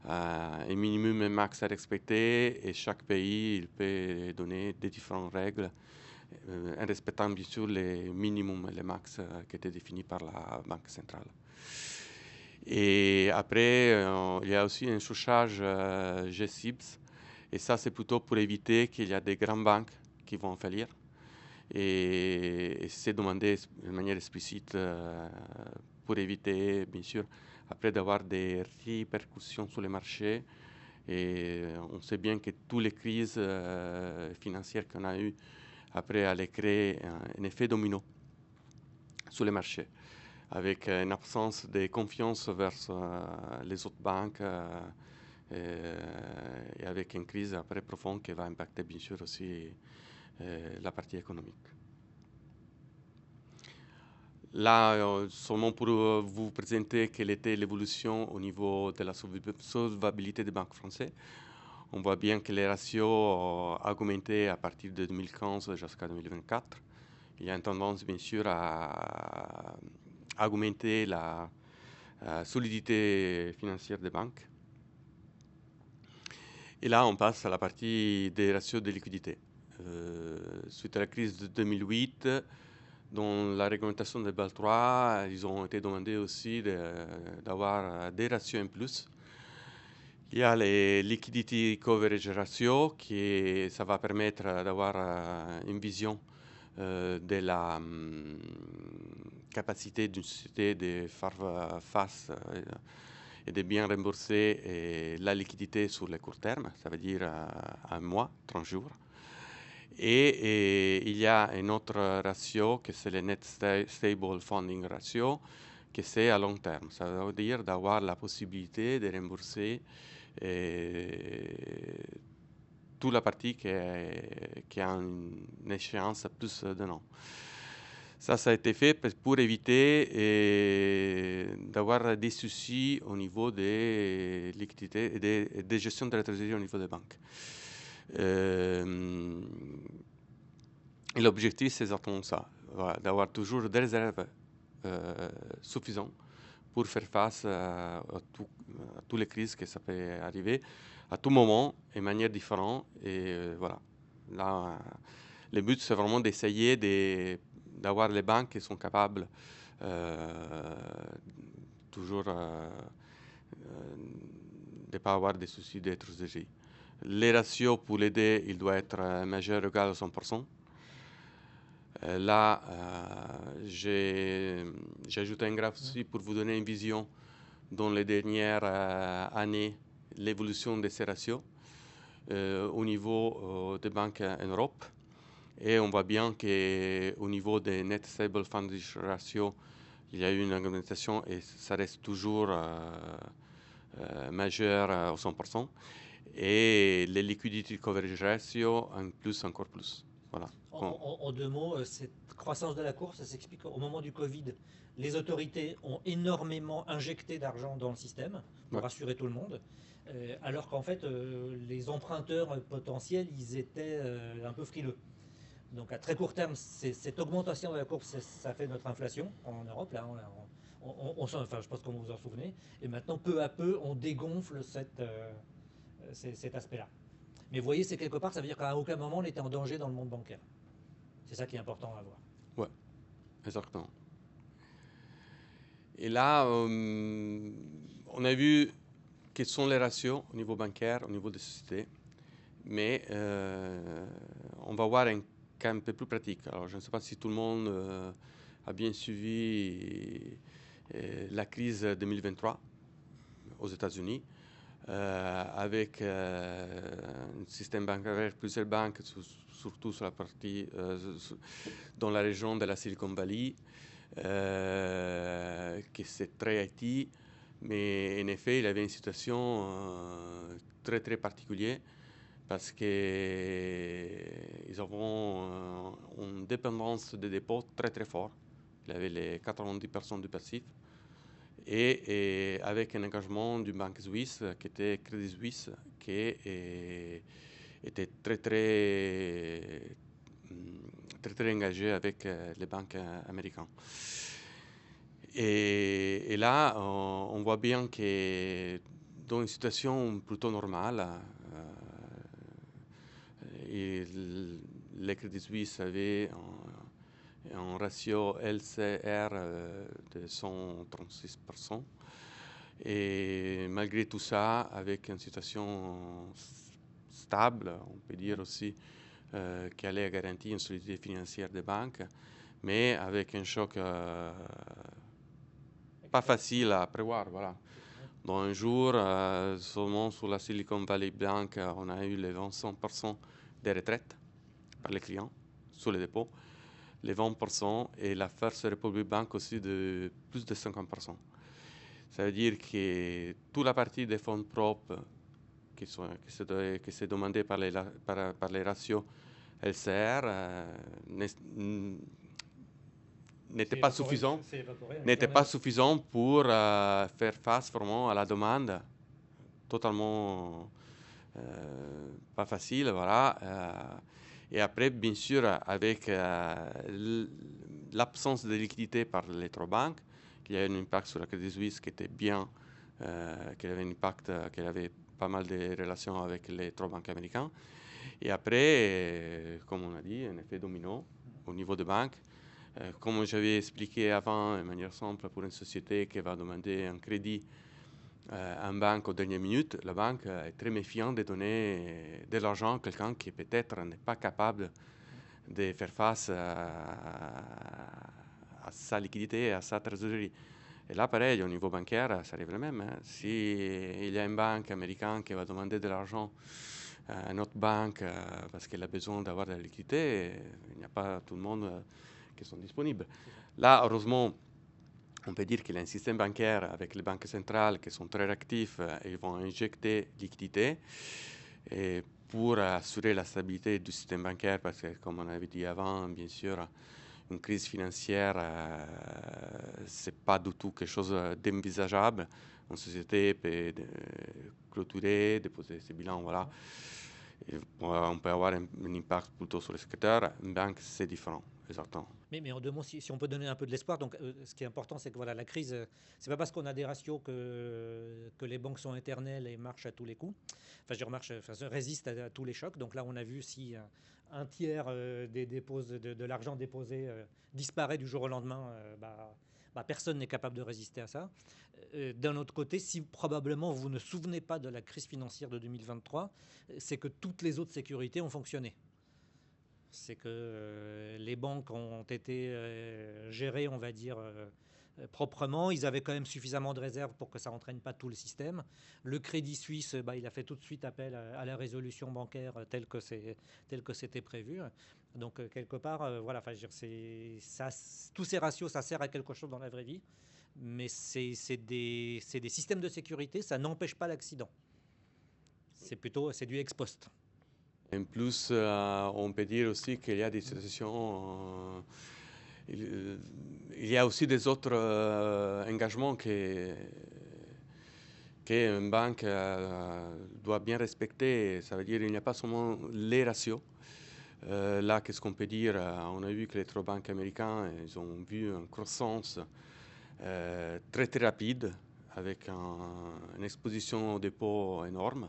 un minimum et un max à respecter et chaque pays, il peut donner des différentes règles en respectant bien sûr les minimums et les max qui étaient définis par la Banque centrale. Et après, il y a aussi une surcharge G-SIBS. Et ça, c'est plutôt pour éviter qu'il y a des grandes banques qui vont faillir. Et c'est demandé de manière explicite pour éviter, bien sûr, après d'avoir des répercussions sur les marchés. Et on sait bien que toutes les crises financières qu'on a eues après allaient créer un effet domino sur les marchés, avec une absence de confiance vers les autres banques et avec une crise après profonde qui va impacter bien sûr aussi la partie économique. Là, seulement pour vous présenter quelle était l'évolution au niveau de la solvabilité des banques françaises. On voit bien que les ratios ont augmenté à partir de 2015 jusqu'à 2024. Il y a une tendance, bien sûr, à augmenter la solidité financière des banques. Et là, on passe à la partie des ratios de liquidité. Suite à la crise de 2008, dans la réglementation de Bâle III, ils ont été demandés aussi d'avoir des ratios en plus. Il y a les Liquidity Coverage Ratio, qui ça va permettre d'avoir une vision de la capacité d'une société de faire face et de bien rembourser la liquidité sur le court terme, ça veut dire un mois, 30 jours. Et il y a un autre ratio que c'est le Net Stable Funding Ratio, que c'est à long terme. Ça veut dire d'avoir la possibilité de rembourser toute la partie qui a une échéance à plus d'un an. Ça a été fait pour éviter d'avoir des soucis au niveau des liquidités et des gestions de la trésorerie au niveau des banques. Et l'objectif, c'est exactement ça, voilà, d'avoir toujours des réserves suffisantes pour faire face à toutes les crises que ça peut arriver à tout moment, et de manière différente. Et voilà. Là, le but, c'est vraiment d'essayer d'avoir les banques qui sont capables toujours de ne pas avoir des soucis de trésorerie. Les ratios pour l'aider, il doit être majeur ou égal à 100%. Là, j'ai ajouté un graphe aussi pour vous donner une vision dans les dernières années, l'évolution de ces ratios au niveau des banques en Europe. Et on voit bien qu'au niveau des Net Stable Funding Ratio, il y a eu une augmentation et ça reste toujours majeur à 100%. Et les Liquidity Coverage Ratio, encore plus. Voilà. En deux mots, cette croissance de la course, ça s'explique au moment du Covid. Les autorités ont énormément injecté d'argent dans le système pour rassurer tout le monde, alors qu'en fait, les emprunteurs potentiels, ils étaient un peu frileux. Donc à très court terme, cette augmentation de la course, ça fait notre inflation en Europe. Là, enfin, je pense que vous vous en souvenez. Et maintenant, peu à peu, on dégonfle cet aspect-là. Mais vous voyez, c'est quelque part, ça veut dire qu'à aucun moment, on était en danger dans le monde bancaire. C'est ça qui est important à voir. Ouais, exactement. Et là, on a vu quels sont les ratios au niveau bancaire, au niveau des sociétés. Mais on va voir un cas un peu plus pratique. Alors, je ne sais pas si tout le monde a bien suivi la crise 2023 aux États-Unis, avec un système bancaire, plusieurs banques, surtout sur la partie, dans la région de la Silicon Valley, qui c'est très IT, mais en effet, il y avait une situation très très particulière parce qu'ils avaient une dépendance des dépôts très très forte. Il y avait les 90% du passif et avec un engagement d'une banque suisse qui était Crédit Suisse, qui était très très très engagé avec les banques américaines. Et là, on voit bien que dans une situation plutôt normale, les Crédit Suisse avaient un ratio LCR de 136%. Et malgré tout ça, avec une situation stable, on peut dire aussi qui allait garantir une solidité financière des banques, mais avec un choc pas facile à prévoir. Voilà. Dans un jour, seulement sur la Silicon Valley Bank, on a eu les 25% des retraites par les clients sur les dépôts, les 20%, et la First Republic Bank aussi de plus de 50%. Ça veut dire que toute la partie des fonds propres qui s'est demandée par les ratios LCR n'était pas suffisant. N'était pas suffisant pour faire face vraiment à la demande totalement pas facile, voilà. Et après, bien sûr, avec l'absence de liquidité par les trois banques, qu'il y a un impact sur la Crédit Suisse qui était bien, qu'il avait un impact, qu'il avait pas mal de relations avec les trois banques américaines. Et après, comme on a dit, un effet domino au niveau des banques. Comme j'avais expliqué avant, de manière simple, pour une société qui va demander un crédit à une banque aux dernières minutes, la banque est très méfiante de donner de l'argent à quelqu'un qui peut-être n'est pas capable de faire face à sa liquidité et à sa trésorerie. Et là, pareil, au niveau bancaire, ça arrive le même. Hein. S'il y a une banque américaine qui va demander de l'argent à une autre banque parce qu'elle a besoin d'avoir de la liquidité, il n'y a pas tout le monde qui sont disponibles. Là, heureusement, on peut dire qu'il y a un système bancaire avec les banques centrales qui sont très réactifs et ils vont injecter liquidité et pour assurer la stabilité du système bancaire, parce que, comme on avait dit avant, bien sûr, une crise financière, ce n'est pas du tout quelque chose d'envisageable. Une société peut clôturer, déposer ses bilans, voilà. Et on peut avoir un impact plutôt sur le secteur. Une banque, c'est différent. Exactement. Mais en deux mots, si on peut donner un peu de l'espoir, donc ce qui est important, c'est que voilà, la crise, c'est pas parce qu'on a des ratios que les banques sont éternelles et marchent à tous les coups. Résistent à tous les chocs. Donc là, on a vu si un tiers des dépôts de l'argent déposé disparaît du jour au lendemain, personne n'est capable de résister à ça. D'un autre côté, si probablement vous ne souvenez pas de la crise financière de 2023, c'est que toutes les autres sécurités ont fonctionné. C'est que les banques ont été gérées, on va dire, proprement. Ils avaient quand même suffisamment de réserves pour que ça n'entraîne pas tout le système. Le Crédit Suisse, il a fait tout de suite appel à la résolution bancaire telle que c'était prévu. Donc, quelque part, voilà, tous ces ratios, ça sert à quelque chose dans la vraie vie. Mais c'est des systèmes de sécurité, ça n'empêche pas l'accident. C'est du ex post. En plus, on peut dire aussi qu'il y a des situations, il y a aussi des autres engagements qu'une banque doit bien respecter. Ça veut dire qu'il n'y a pas seulement les ratios. Là, qu'est-ce qu'on peut dire? On a vu que les trois banques américaines, ils ont vu une croissance très très rapide avec une exposition au dépôt énorme.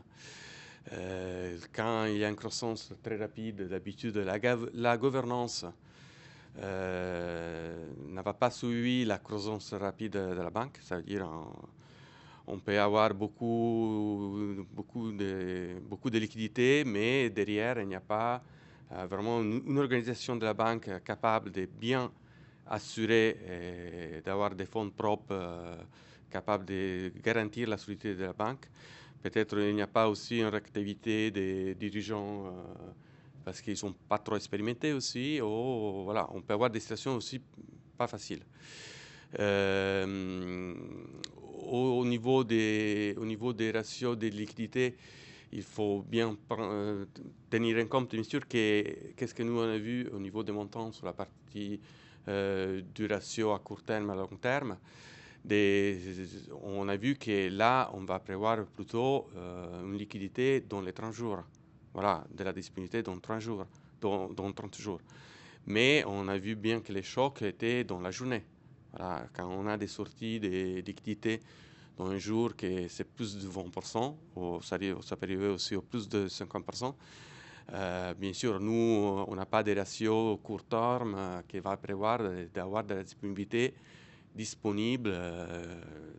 Quand il y a une croissance très rapide, d'habitude, la gouvernance n'a pas suivi la croissance rapide de la banque. Ça veut dire on peut avoir beaucoup de liquidités, mais derrière, il n'y a pas vraiment une organisation de la banque capable de bien assurer et d'avoir des fonds propres capables de garantir la solidité de la banque. Peut-être il n'y a pas aussi une réactivité des dirigeants parce qu'ils ne sont pas trop expérimentés aussi. Voilà, on peut avoir des situations aussi pas faciles. Au niveau des ratios de liquidité, il faut bien tenir en compte, bien sûr, qu'est-ce que nous on a vu au niveau des montants sur la partie du ratio à court terme, à long terme. On a vu que là, on va prévoir plutôt une liquidité dans les 30 jours. Voilà, de la disponibilité dans 30 jours. dans 30 jours. Mais on a vu bien que les chocs étaient dans la journée. Voilà, quand on a des sorties des liquidités dans un jour que c'est plus de 20%, ou ça peut arriver aussi au plus de 50%. Bien sûr, nous, on n'a pas des ratios court terme qui va prévoir d'avoir de la disponibilité disponible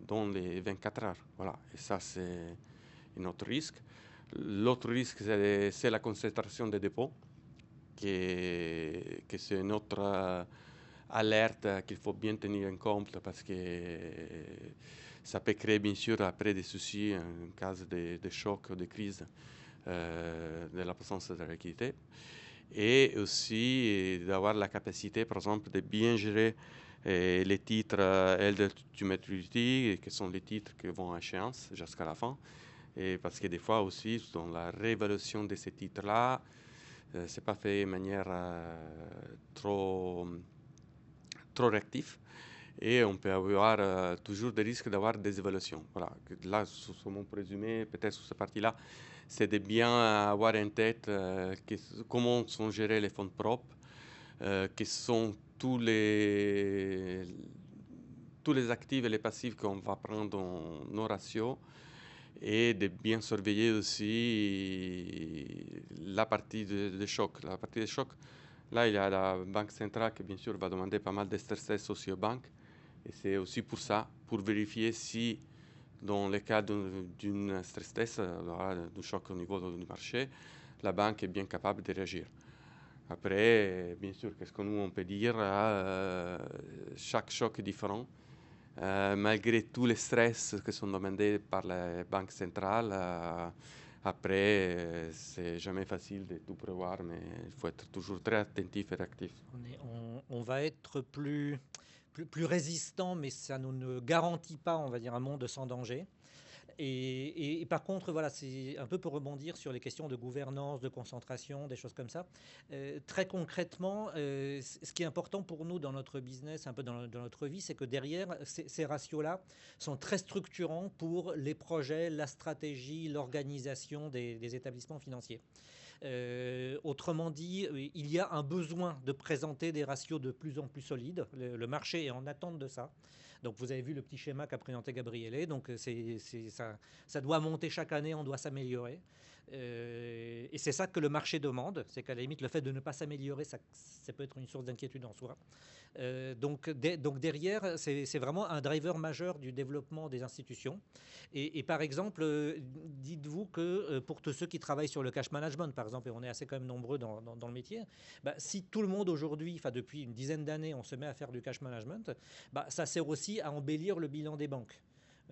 dans les 24 heures. Voilà, et ça, c'est un autre risque. L'autre risque, c'est la concentration des dépôts, que c'est notre alerte qu'il faut bien tenir en compte parce que ça peut créer bien sûr après des soucis en cas de choc ou de crise de la présence de la liquidité. Et aussi d'avoir la capacité, par exemple, de bien gérer les titres held to maturity, qui sont les titres qui vont à échéance jusqu'à la fin. Et parce que des fois aussi, dans la réévaluation de ces titres-là, c'est pas fait de manière trop réactive. Et on peut avoir toujours des risques d'avoir des évaluations. Voilà. Là, sur mon présumé, peut-être sur cette partie-là, c'est de bien avoir en tête comment sont gérés les fonds propres, quels sont tous les actifs et les passifs qu'on va prendre dans nos ratios, et de bien surveiller aussi la partie de choc. La partie de choc, là, il y a la Banque centrale qui, bien sûr, va demander pas mal de stress tests aussi aux banques. Et c'est aussi pour ça, pour vérifier si, dans le cas d'une stress test, d'un choc au niveau du marché, la banque est bien capable de réagir. Après, bien sûr, qu'est-ce que nous on peut dire? Chaque choc est différent. Malgré tous les stress qui sont demandés par la Banque centrale, après, c'est jamais facile de tout prévoir, mais il faut être toujours très attentif et réactif. On va être plus résistant, mais ça nous ne garantit pas, on va dire, un monde sans danger. Et par contre, voilà, c'est un peu pour rebondir sur les questions de gouvernance, de concentration, des choses comme ça. Très concrètement, ce qui est important pour nous dans notre business, un peu dans notre vie, c'est que derrière, ces ratios-là sont très structurants pour les projets, la stratégie, l'organisation des établissements financiers. Autrement dit, il y a un besoin de présenter des ratios de plus en plus solides. Le marché est en attente de ça. Donc vous avez vu le petit schéma qu'a présenté Gabriele. Donc ça doit monter chaque année, on doit s'améliorer. Et c'est ça que le marché demande. C'est qu'à la limite, le fait de ne pas s'améliorer, ça peut être une source d'inquiétude en soi. Donc derrière, c'est vraiment un driver majeur du développement des institutions. Et par exemple, dites-vous que pour tous ceux qui travaillent sur le cash management, par exemple, et on est assez quand même nombreux dans le métier, bah, si tout le monde aujourd'hui, enfin depuis une dizaine d'années, on se met à faire du cash management, bah, ça sert aussi à embellir le bilan des banques.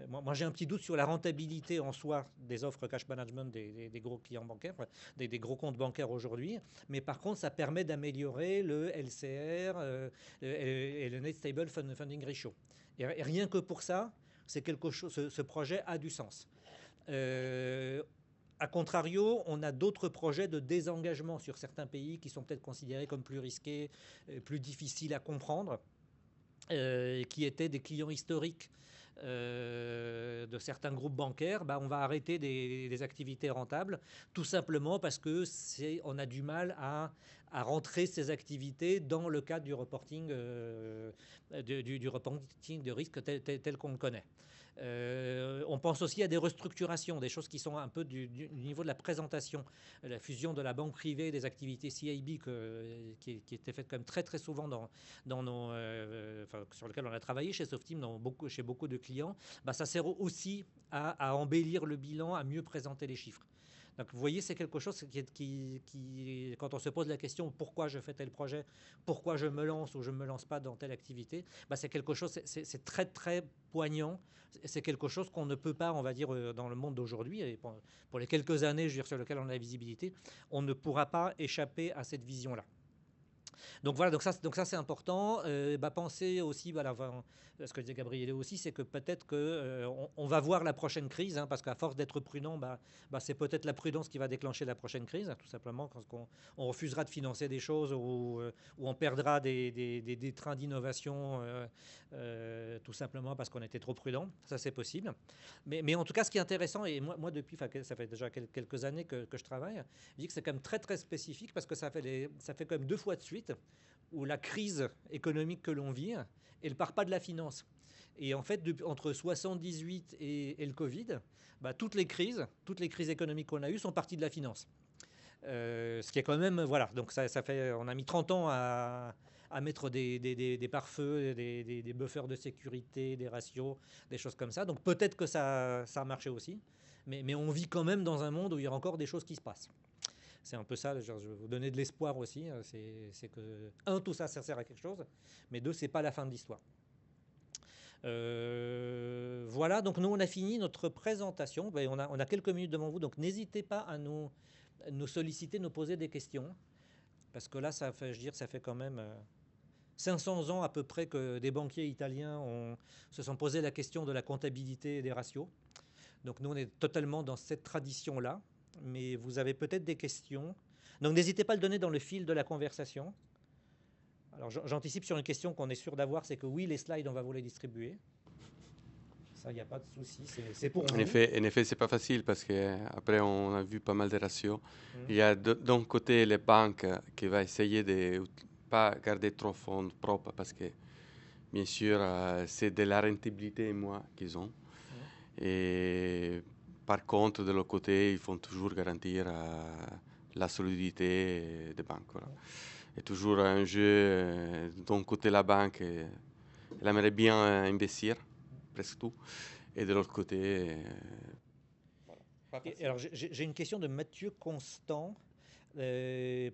Moi j'ai un petit doute sur la rentabilité en soi des offres cash management des gros clients bancaires, des gros comptes bancaires aujourd'hui. Mais par contre, ça permet d'améliorer le LCR et le Net Stable Funding Ratio. Et rien que pour ça, c'est quelque chose, ce projet a du sens. A contrario, on a d'autres projets de désengagement sur certains pays qui sont peut-être considérés comme plus risqués, plus difficiles à comprendre, qui étaient des clients historiques de certains groupes bancaires. Bah, on va arrêter des activités rentables, tout simplement parce que on a du mal à rentrer ces activités dans le cadre du reporting, du reporting de risque tel qu'on le connaît. On pense aussi à des restructurations, des choses qui sont un peu du niveau de la présentation. La fusion de la banque privée des activités CIB qui était faite quand même très très souvent dans nos, sur lequel on a travaillé chez Softeam, chez beaucoup de clients. Bah, ça sert aussi à embellir le bilan, à mieux présenter les chiffres. Donc vous voyez, c'est quelque chose qui, quand on se pose la question pourquoi je fais tel projet, pourquoi je me lance ou je ne me lance pas dans telle activité, bah c'est quelque chose, c'est très très poignant. C'est quelque chose qu'on ne peut pas, on va dire, dans le monde d'aujourd'hui, et pour les quelques années je veux dire, sur lesquelles on a la visibilité, on ne pourra pas échapper à cette vision-là. Donc voilà, donc ça c'est important. Pensez aussi, voilà, ce que disait Gabriele aussi, c'est que peut-être on va voir la prochaine crise, hein, parce qu'à force d'être prudent, c'est peut-être la prudence qui va déclencher la prochaine crise, hein, tout simplement, quand on refusera de financer des choses où on perdra des trains d'innovation, tout simplement parce qu'on était trop prudent. Ça c'est possible. Mais en tout cas, ce qui est intéressant, et moi depuis, ça fait déjà quelques années que je travaille, je dis que c'est quand même très très spécifique parce que ça fait quand même 2 fois de suite où la crise économique que l'on vit, elle ne part pas de la finance. Et en fait, entre 78 et le Covid, toutes les crises économiques qu'on a eues sont parties de la finance. Ce qui est quand même, voilà, donc ça fait, on a mis 30 ans à mettre des pare-feux, des buffers de sécurité, des ratios, des choses comme ça. Donc peut-être que ça a marché aussi, mais on vit quand même dans un monde où il y a encore des choses qui se passent. C'est un peu ça, genre, je vais vous donner de l'espoir aussi. C'est que, tout ça sert à quelque chose, mais deux, c'est pas la fin de l'histoire. Voilà, donc nous, on a fini notre présentation. On a quelques minutes devant vous, donc n'hésitez pas à nous solliciter, nous poser des questions, parce que là, ça fait quand même 500 ans à peu près que des banquiers italiens se sont posé la question de la comptabilité et des ratios. Donc nous, on est totalement dans cette tradition-là. Mais vous avez peut-être des questions. Donc n'hésitez pas à le donner dans le fil de la conversation. Alors j'anticipe sur une question qu'on est sûr d'avoir, c'est que oui, les slides, on va vous les distribuer. Ça, il n'y a pas de souci, c'est pour En vous. effet, c'est pas facile parce qu'après, on a vu pas mal de ratios. Il y a d'un côté les banques qui vont essayer de pas garder trop de fonds propres parce que, bien sûr, c'est de la rentabilité moi qu'ils ont. Et par contre, de l'autre côté, ils font toujours garantir la solidité des banques. Voilà. Il y a toujours un jeu. D'un côté, la banque, elle aimerait bien investir, presque tout. Et de l'autre côté, Alors j'ai une question de Mathieu Constant.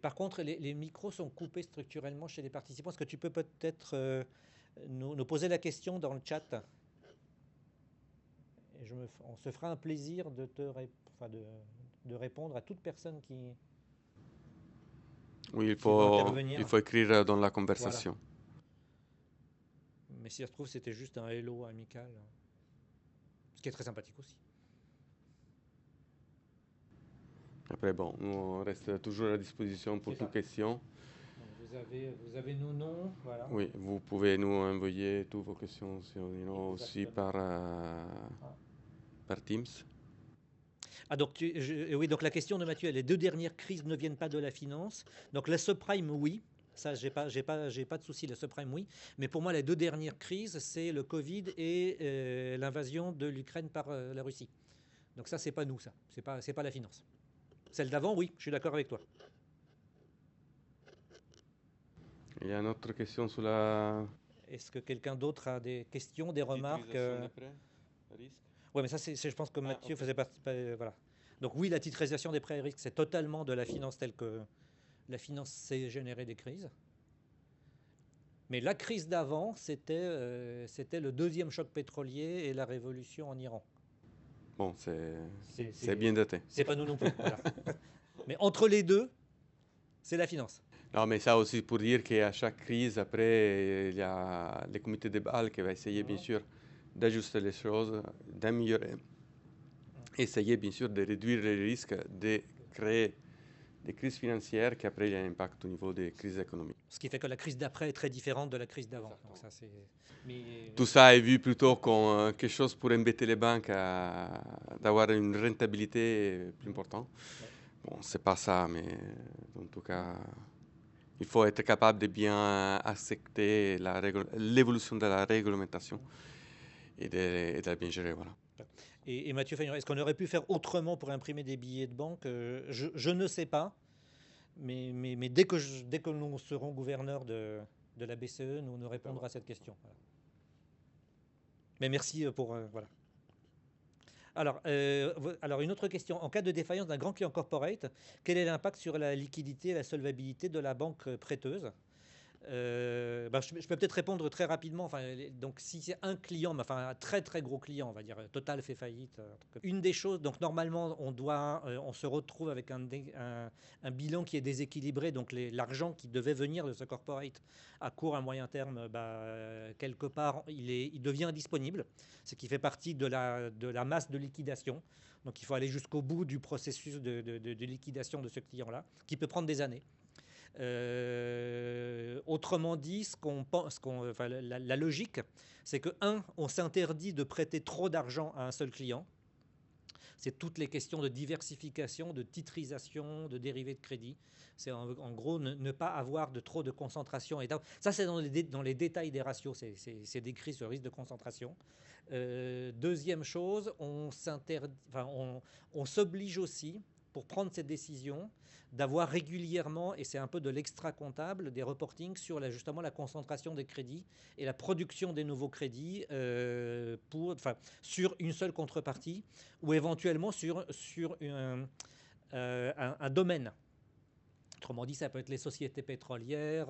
Par contre, les micros sont coupés structurellement chez les participants. Est-ce que tu peux peut-être nous poser la question dans le chat? Et on se fera un plaisir de répondre à toute personne qui oui, veut intervenir. il faut écrire dans la conversation. Voilà. Mais si ça se trouve, c'était juste un hello amical, ce qui est très sympathique aussi. Après, bon, nous, on reste toujours à disposition pour toutes questions. Vous avez nos noms, voilà. Oui, vous pouvez nous envoyer toutes vos questions aussi par Teams. Ah, donc, oui, donc la question de Mathieu, les 2 dernières crises ne viennent pas de la finance. Donc la subprime, oui. Ça, j'ai pas de souci, la subprime, oui. Mais pour moi, les 2 dernières crises, c'est le Covid et l'invasion de l'Ukraine par la Russie. Donc ça, c'est pas nous, ça. C'est pas la finance. Celle d'avant, oui, je suis d'accord avec toi. Il y a une autre question sur la... Est-ce que quelqu'un d'autre a des questions, des remarques des prêts à risque. Oui, mais ça, je pense que Mathieu faisait partie. Voilà. Donc oui, la titrisation des prêts à risque, c'est totalement de la finance telle que la finance sait générer des crises. Mais la crise d'avant, c'était le 2e choc pétrolier et la révolution en Iran. Bon, c'est bien daté. C'est pas nous non plus. Voilà. Mais entre les deux, c'est la finance. Non, mais ça aussi pour dire qu'à chaque crise, après, il y a le comité de Bâle qui va essayer, bien sûr, d'ajuster les choses, d'améliorer. Essayer, bien sûr, de réduire les risques, de créer des crises financières qui, après, il y a un impact au niveau des crises économiques. Ce qui fait que la crise d'après est très différente de la crise d'avant. Donc ça, tout ça est vu plutôt comme quelque chose pour embêter les banques d'avoir une rentabilité plus importante. Bon, c'est pas ça, mais en tout cas, il faut être capable de bien accepter l'évolution de la réglementation et de la bien gérer. Voilà. Et Mathieu Fagnon, est-ce qu'on aurait pu faire autrement pour imprimer des billets de banque? Je ne sais pas, mais dès que nous serons gouverneurs de la BCE, nous répondrons à cette question. Voilà. Mais merci pour... voilà. Alors, une autre question. En cas de défaillance d'un grand client corporate, quel est l'impact sur la liquidité et la solvabilité de la banque prêteuse? Je peux peut-être répondre très rapidement. Enfin, donc, si c'est un client, enfin un très très gros client, on va dire Total fait faillite. Une des choses, donc normalement, on se retrouve avec un bilan qui est déséquilibré. Donc l'argent qui devait venir de ce corporate à court à moyen terme, quelque part, il devient indisponible. Ce qui fait partie de la masse de liquidation. Donc il faut aller jusqu'au bout du processus de liquidation de ce client-là, qui peut prendre des années. Autrement dit, la logique, c'est que, on s'interdit de prêter trop d'argent à un seul client. C'est toutes les questions de diversification, de titrisation, de dérivés de crédit. C'est en gros ne pas avoir trop de concentration. Et ça, c'est dans les détails des ratios. C'est décrit ce risque de concentration. Deuxième chose, on s'oblige aussi, pour prendre cette décision, d'avoir régulièrement, et c'est un peu de l'extra-comptable, des reportings sur justement la concentration des crédits et la production des nouveaux crédits sur une seule contrepartie ou éventuellement sur un domaine. Autrement dit, ça peut être les sociétés pétrolières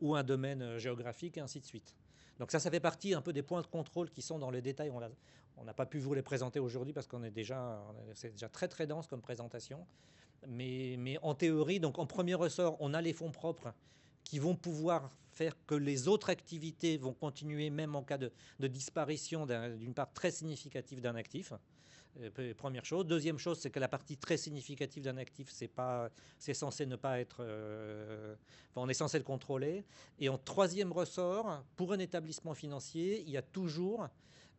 ou un domaine géographique et ainsi de suite. Donc ça fait partie un peu des points de contrôle qui sont dans les détails. On n'a pas pu vous les présenter aujourd'hui parce c'est déjà très très dense comme présentation. Mais en théorie, donc en premier ressort, on a les fonds propres qui vont pouvoir faire que les autres activités vont continuer même en cas de disparition d'une part très significative d'un actif. Première chose. Deuxième chose, c'est que la partie très significative d'un actif, c'est censé ne pas être... on est censé le contrôler. Et en troisième ressort, pour un établissement financier, il y a toujours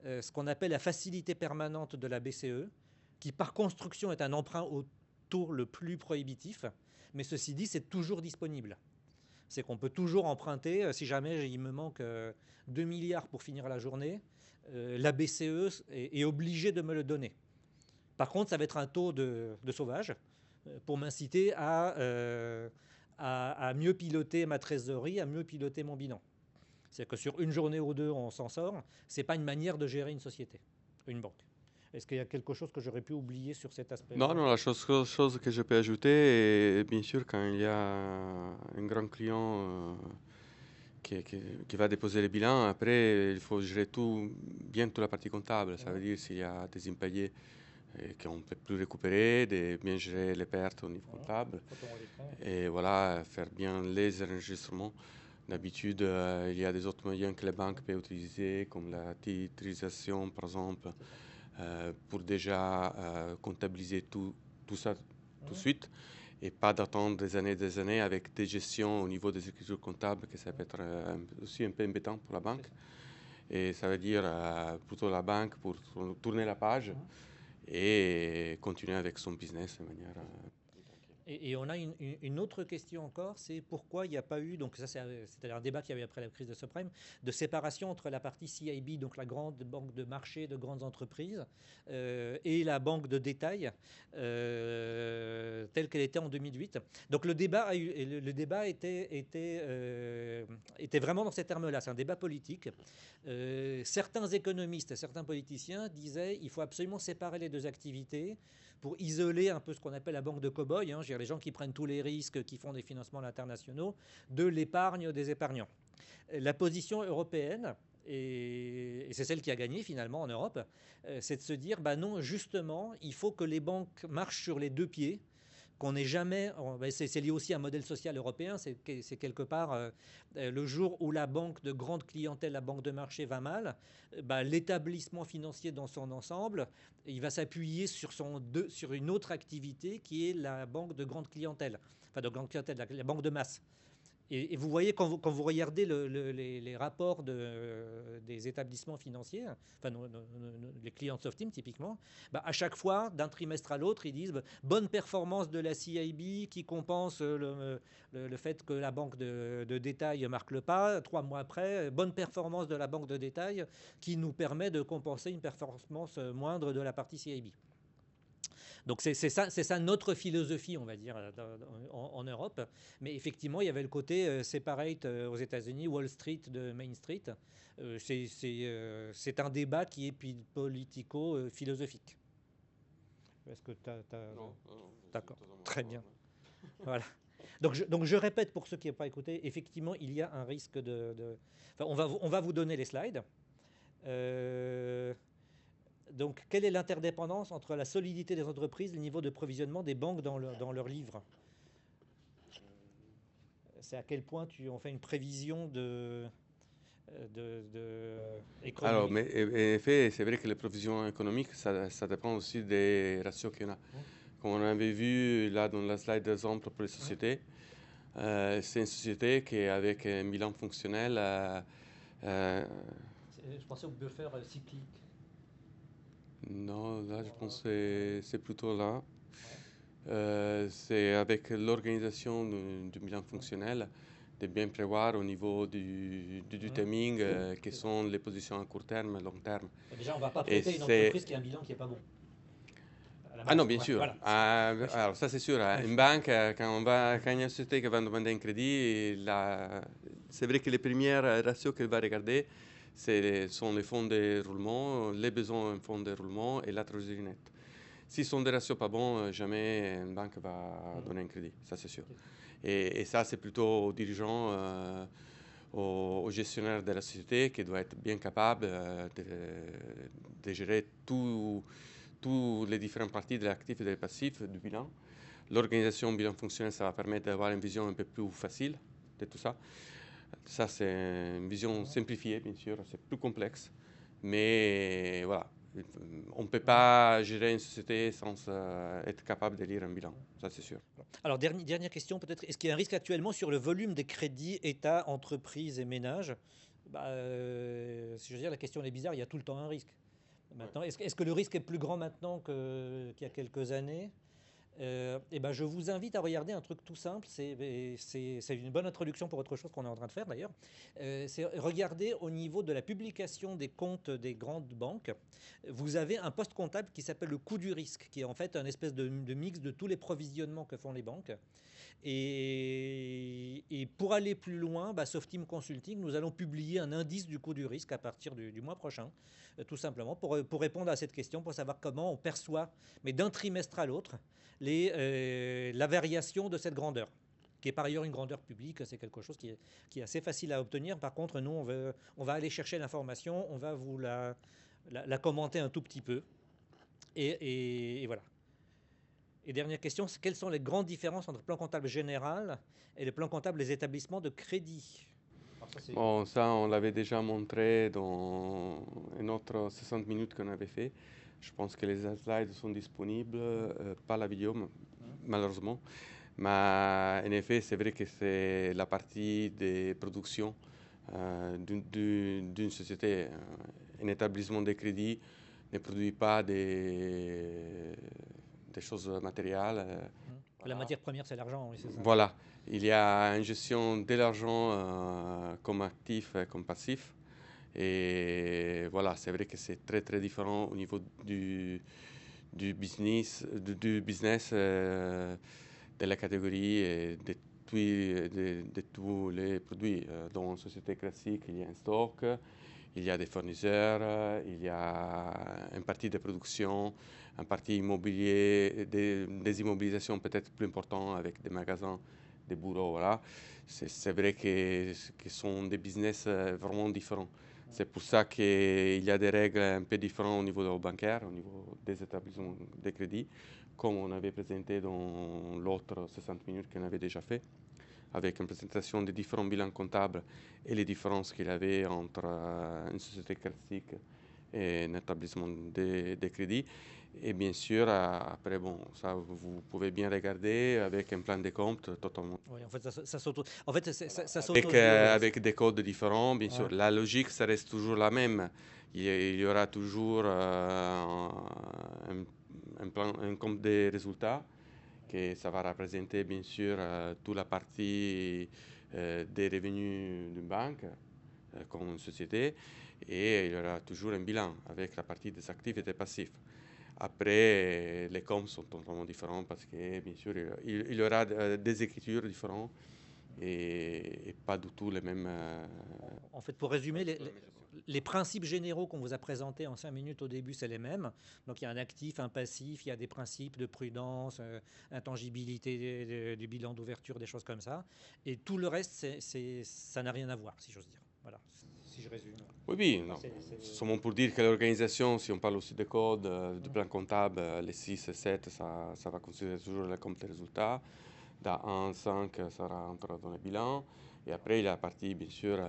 ce qu'on appelle la facilité permanente de la BCE, qui par construction est un emprunt au taux le plus prohibitif. Mais ceci dit, c'est toujours disponible. C'est qu'on peut toujours emprunter. Si jamais il me manque 2 milliards pour finir la journée, la BCE est obligée de me le donner. Par contre, ça va être un taux de sauvage pour m'inciter à mieux piloter ma trésorerie, à mieux piloter mon bilan. C'est-à-dire que sur une journée ou deux, on s'en sort. Ce n'est pas une manière de gérer une société, une banque. Est-ce qu'il y a quelque chose que j'aurais pu oublier sur cet aspect-là? Non, non, la chose que je peux ajouter, est bien sûr quand il y a un grand client qui va déposer le bilan, après il faut gérer bien toute la partie comptable. Ça veut dire s'il y a des impayés qu'on ne peut plus récupérer, de bien gérer les pertes au niveau comptable. Et voilà, faire bien les enregistrements. D'habitude, il y a des autres moyens que les banques peuvent utiliser, comme la titrisation, par exemple, pour déjà comptabiliser tout ça tout de suite et pas d'attendre des années avec des gestions au niveau des écritures comptables, que ça peut être aussi un peu embêtant pour la banque. Et ça veut dire plutôt la banque pour tourner la page et continuer avec son business de manière... Et on a une autre question encore, c'est pourquoi il n'y a pas eu, donc ça c'était un débat qu'il y avait après la crise de subprime, de séparation entre la partie CIB, donc la grande banque de marché de grandes entreprises, et la banque de détail, telle qu'elle était en 2008. Donc le débat était vraiment dans ces termes-là, c'est un débat politique. Certains économistes, certains politiciens disaient il faut absolument séparer les deux activités pour isoler un peu ce qu'on appelle la banque de cow-boy, les gens qui prennent tous les risques, qui font des financements internationaux, de l'épargne des épargnants. La position européenne, et c'est celle qui a gagné finalement en Europe, c'est de se dire, non, justement, il faut que les banques marchent sur les deux pieds, qu'on n'ait jamais... C'est lié aussi à un modèle social européen, c'est quelque part le jour où la banque de grande clientèle, la banque de marché va mal, l'établissement financier dans son ensemble, il va s'appuyer sur une autre activité qui est la banque de grande clientèle, enfin de grande clientèle, la banque de masse. Et vous voyez, quand vous regardez les rapports des établissements financiers, enfin les clients de Softeam typiquement, à chaque fois, d'un trimestre à l'autre, ils disent bonne performance de la CIB qui compense le fait que la banque de détail marque le pas. 3 mois après, bonne performance de la banque de détail qui nous permet de compenser une performance moindre de la partie CIB. Donc c'est ça notre philosophie, on va dire, en Europe. Mais effectivement, il y avait le côté separate aux États-Unis, Wall Street de Main Street. C'est un débat qui est politico-philosophique. Est-ce que tu as... Non. D'accord, très bien. Voilà. Donc je répète pour ceux qui n'ont pas écouté, effectivement, il y a un risque Enfin, on va vous donner les slides. Donc, quelle est l'interdépendance entre la solidité des entreprises et le niveau de provisionnement des banques dans leurs livres? C'est à quel point on fait une prévision Alors, économique. mais en effet, c'est vrai que les provisions économiques, ça dépend aussi des ratios qu'on a. Comme on avait vu là dans la slide d'exemple pour les sociétés, c'est une société qui, avec un bilan fonctionnel, Je pensais au buffer cyclique. non, là je pense que c'est plutôt là. C'est avec l'organisation du bilan fonctionnel de bien prévoir au niveau du timing quelles sont les positions à court terme et long terme. Déjà, on ne va pas Et prêter une entreprise qui a un bilan qui n'est pas bon. Ah non, bien Ouais, sûr. voilà. Alors ça c'est sûr. Une banque, quand il y a une société qui va demander un crédit, c'est vrai que les premières ratios qu'elle va regarder sont les fonds de roulement, les besoins en fonds de roulement et la trésorerie nette. S'ils sont des ratios pas bons, jamais une banque va donner un crédit, ça c'est sûr. Et ça c'est plutôt aux dirigeants, aux gestionnaires de la société qui doit être bien capable de gérer tous les différentes parties de l'actif et de passif du bilan. L'organisation bilan fonctionnel, ça va permettre d'avoir une vision un peu plus facile de tout ça. Ça, c'est une vision simplifiée, bien sûr, c'est plus complexe. Mais voilà, on ne peut pas gérer une société sans être capable de lire un bilan, ça c'est sûr. Alors, dernière question peut-être. Est-ce qu'il y a un risque actuellement sur le volume des crédits État, entreprises et ménages? Si je veux dire, la question elle est bizarre, il y a tout le temps un risque. Maintenant, est-ce que le risque est plus grand maintenant qu'il y a quelques années? Je vous invite à regarder un truc tout simple. C'est une bonne introduction pour autre chose qu'on est en train de faire d'ailleurs. C'est regarder au niveau de la publication des comptes des grandes banques. Vous avez un poste comptable qui s'appelle le coût du risque, qui est en fait un espèce de mix de tous les provisionnements que font les banques. Et pour aller plus loin, Softeam Consulting, nous allons publier un indice du coût du risque à partir du mois prochain, tout simplement pour répondre à cette question, pour savoir comment on perçoit, mais d'un trimestre à l'autre, la variation de cette grandeur, qui est par ailleurs une grandeur publique. C'est quelque chose qui est assez facile à obtenir. Par contre, nous, on va aller chercher l'information, on va vous la commenter un tout petit peu. Et voilà. Et dernière question, quelles sont les grandes différences entre le plan comptable général et le plan comptable des établissements de crédit? Bon, ça, on l'avait déjà montré dans une autre 60 minutes qu'on avait fait. Je pense que les slides sont disponibles, pas la vidéo, malheureusement. Mais en effet, c'est vrai que c'est la partie de production d'une société. Un établissement de crédit ne produit pas des choses matérielles. La matière première, c'est l'argent, oui, c'est ça. Voilà, il y a une gestion de l'argent comme actif et comme passif. Et voilà, c'est vrai que c'est très très différent au niveau du business de la catégorie et de tous les produits. Dans une société classique, il y a un stock, il y a des fournisseurs, il y a une partie de production, une partie immobilier, des immobilisations peut-être plus importantes avec des magasins, des bureaux. Voilà. C'est vrai que ce sont des business vraiment différents. C'est pour ça qu'il y a des règles un peu différentes au niveau bancaire, au niveau des établissements de crédit, comme on avait présenté dans l'autre 60 minutes qu'on avait déjà fait, avec une présentation des différents bilans comptables et les différences qu'il y avait entre une société classique et un établissement de crédit. Et bien sûr, après, bon, ça, vous pouvez bien regarder avec un plan de compte totalement. Oui, en fait, ça s'auto. En fait, ça Avec des codes différents, bien sûr. La logique, ça reste toujours la même. Il y aura toujours un compte des résultats que ça va représenter, bien sûr, toute la partie des revenus d'une banque, comme une société. Et il y aura toujours un bilan avec la partie des actifs et des passifs. Après, les comptes sont totalement différents parce que, bien sûr, il y aura des écritures différentes et pas du tout les mêmes. En fait, pour résumer, les principes généraux qu'on vous a présentés en 5 minutes au début, c'est les mêmes. Donc il y a un actif, un passif, il y a des principes de prudence, intangibilité du bilan d'ouverture, des choses comme ça. Et tout le reste, ça n'a rien à voir, si j'ose dire. Voilà, si je résume. Oui, oui, non. Seulement pour dire que l'organisation, si on parle aussi de code, du plan comptable, les 6 et 7, ça va considérer toujours les comptes de résultats. Da 1 à 5, ça rentre dans le bilan. Et après, il y a la partie, bien sûr,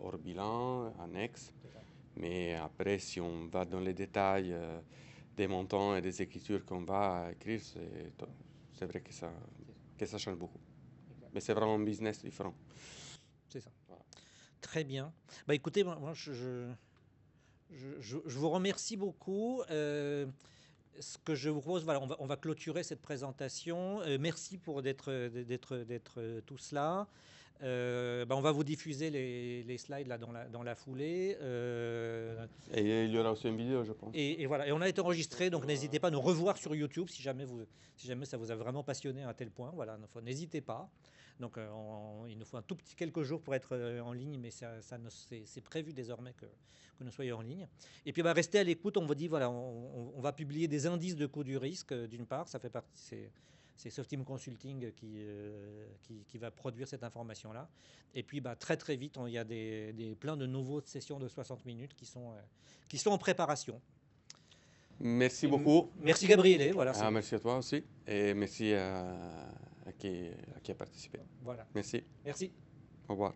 hors bilan, annexe. Mais après, si on va dans les détails des montants et des écritures qu'on va écrire, c'est vrai que ça change beaucoup. Mais c'est vraiment un business différent. C'est ça. Voilà. Très bien. Bah, écoutez, moi je vous remercie beaucoup. Ce que je vous propose, voilà, on va clôturer cette présentation. Merci pour d'être tous là. On va vous diffuser les slides là dans la foulée. Et il y aura aussi une vidéo, je pense. Et voilà, et on a été enregistré, donc n'hésitez pas à nous revoir sur YouTube si jamais ça vous a vraiment passionné à tel point. Voilà, n'hésitez pas. Donc il nous faut un tout petit quelques jours pour être en ligne, mais c'est prévu désormais que nous soyons en ligne. Et puis restez à l'écoute, on vous dit, voilà, on va publier des indices de coût du risque, d'une part, ça fait partie, c'est Softeam Consulting qui va produire cette information-là. Et puis très très vite, il y a plein de nouveaux sessions de 60 minutes qui sont en préparation. Merci beaucoup. Merci Gabriele. Voilà, merci à toi aussi. Et merci à qui a participé. Voilà. Merci. Merci. Au revoir.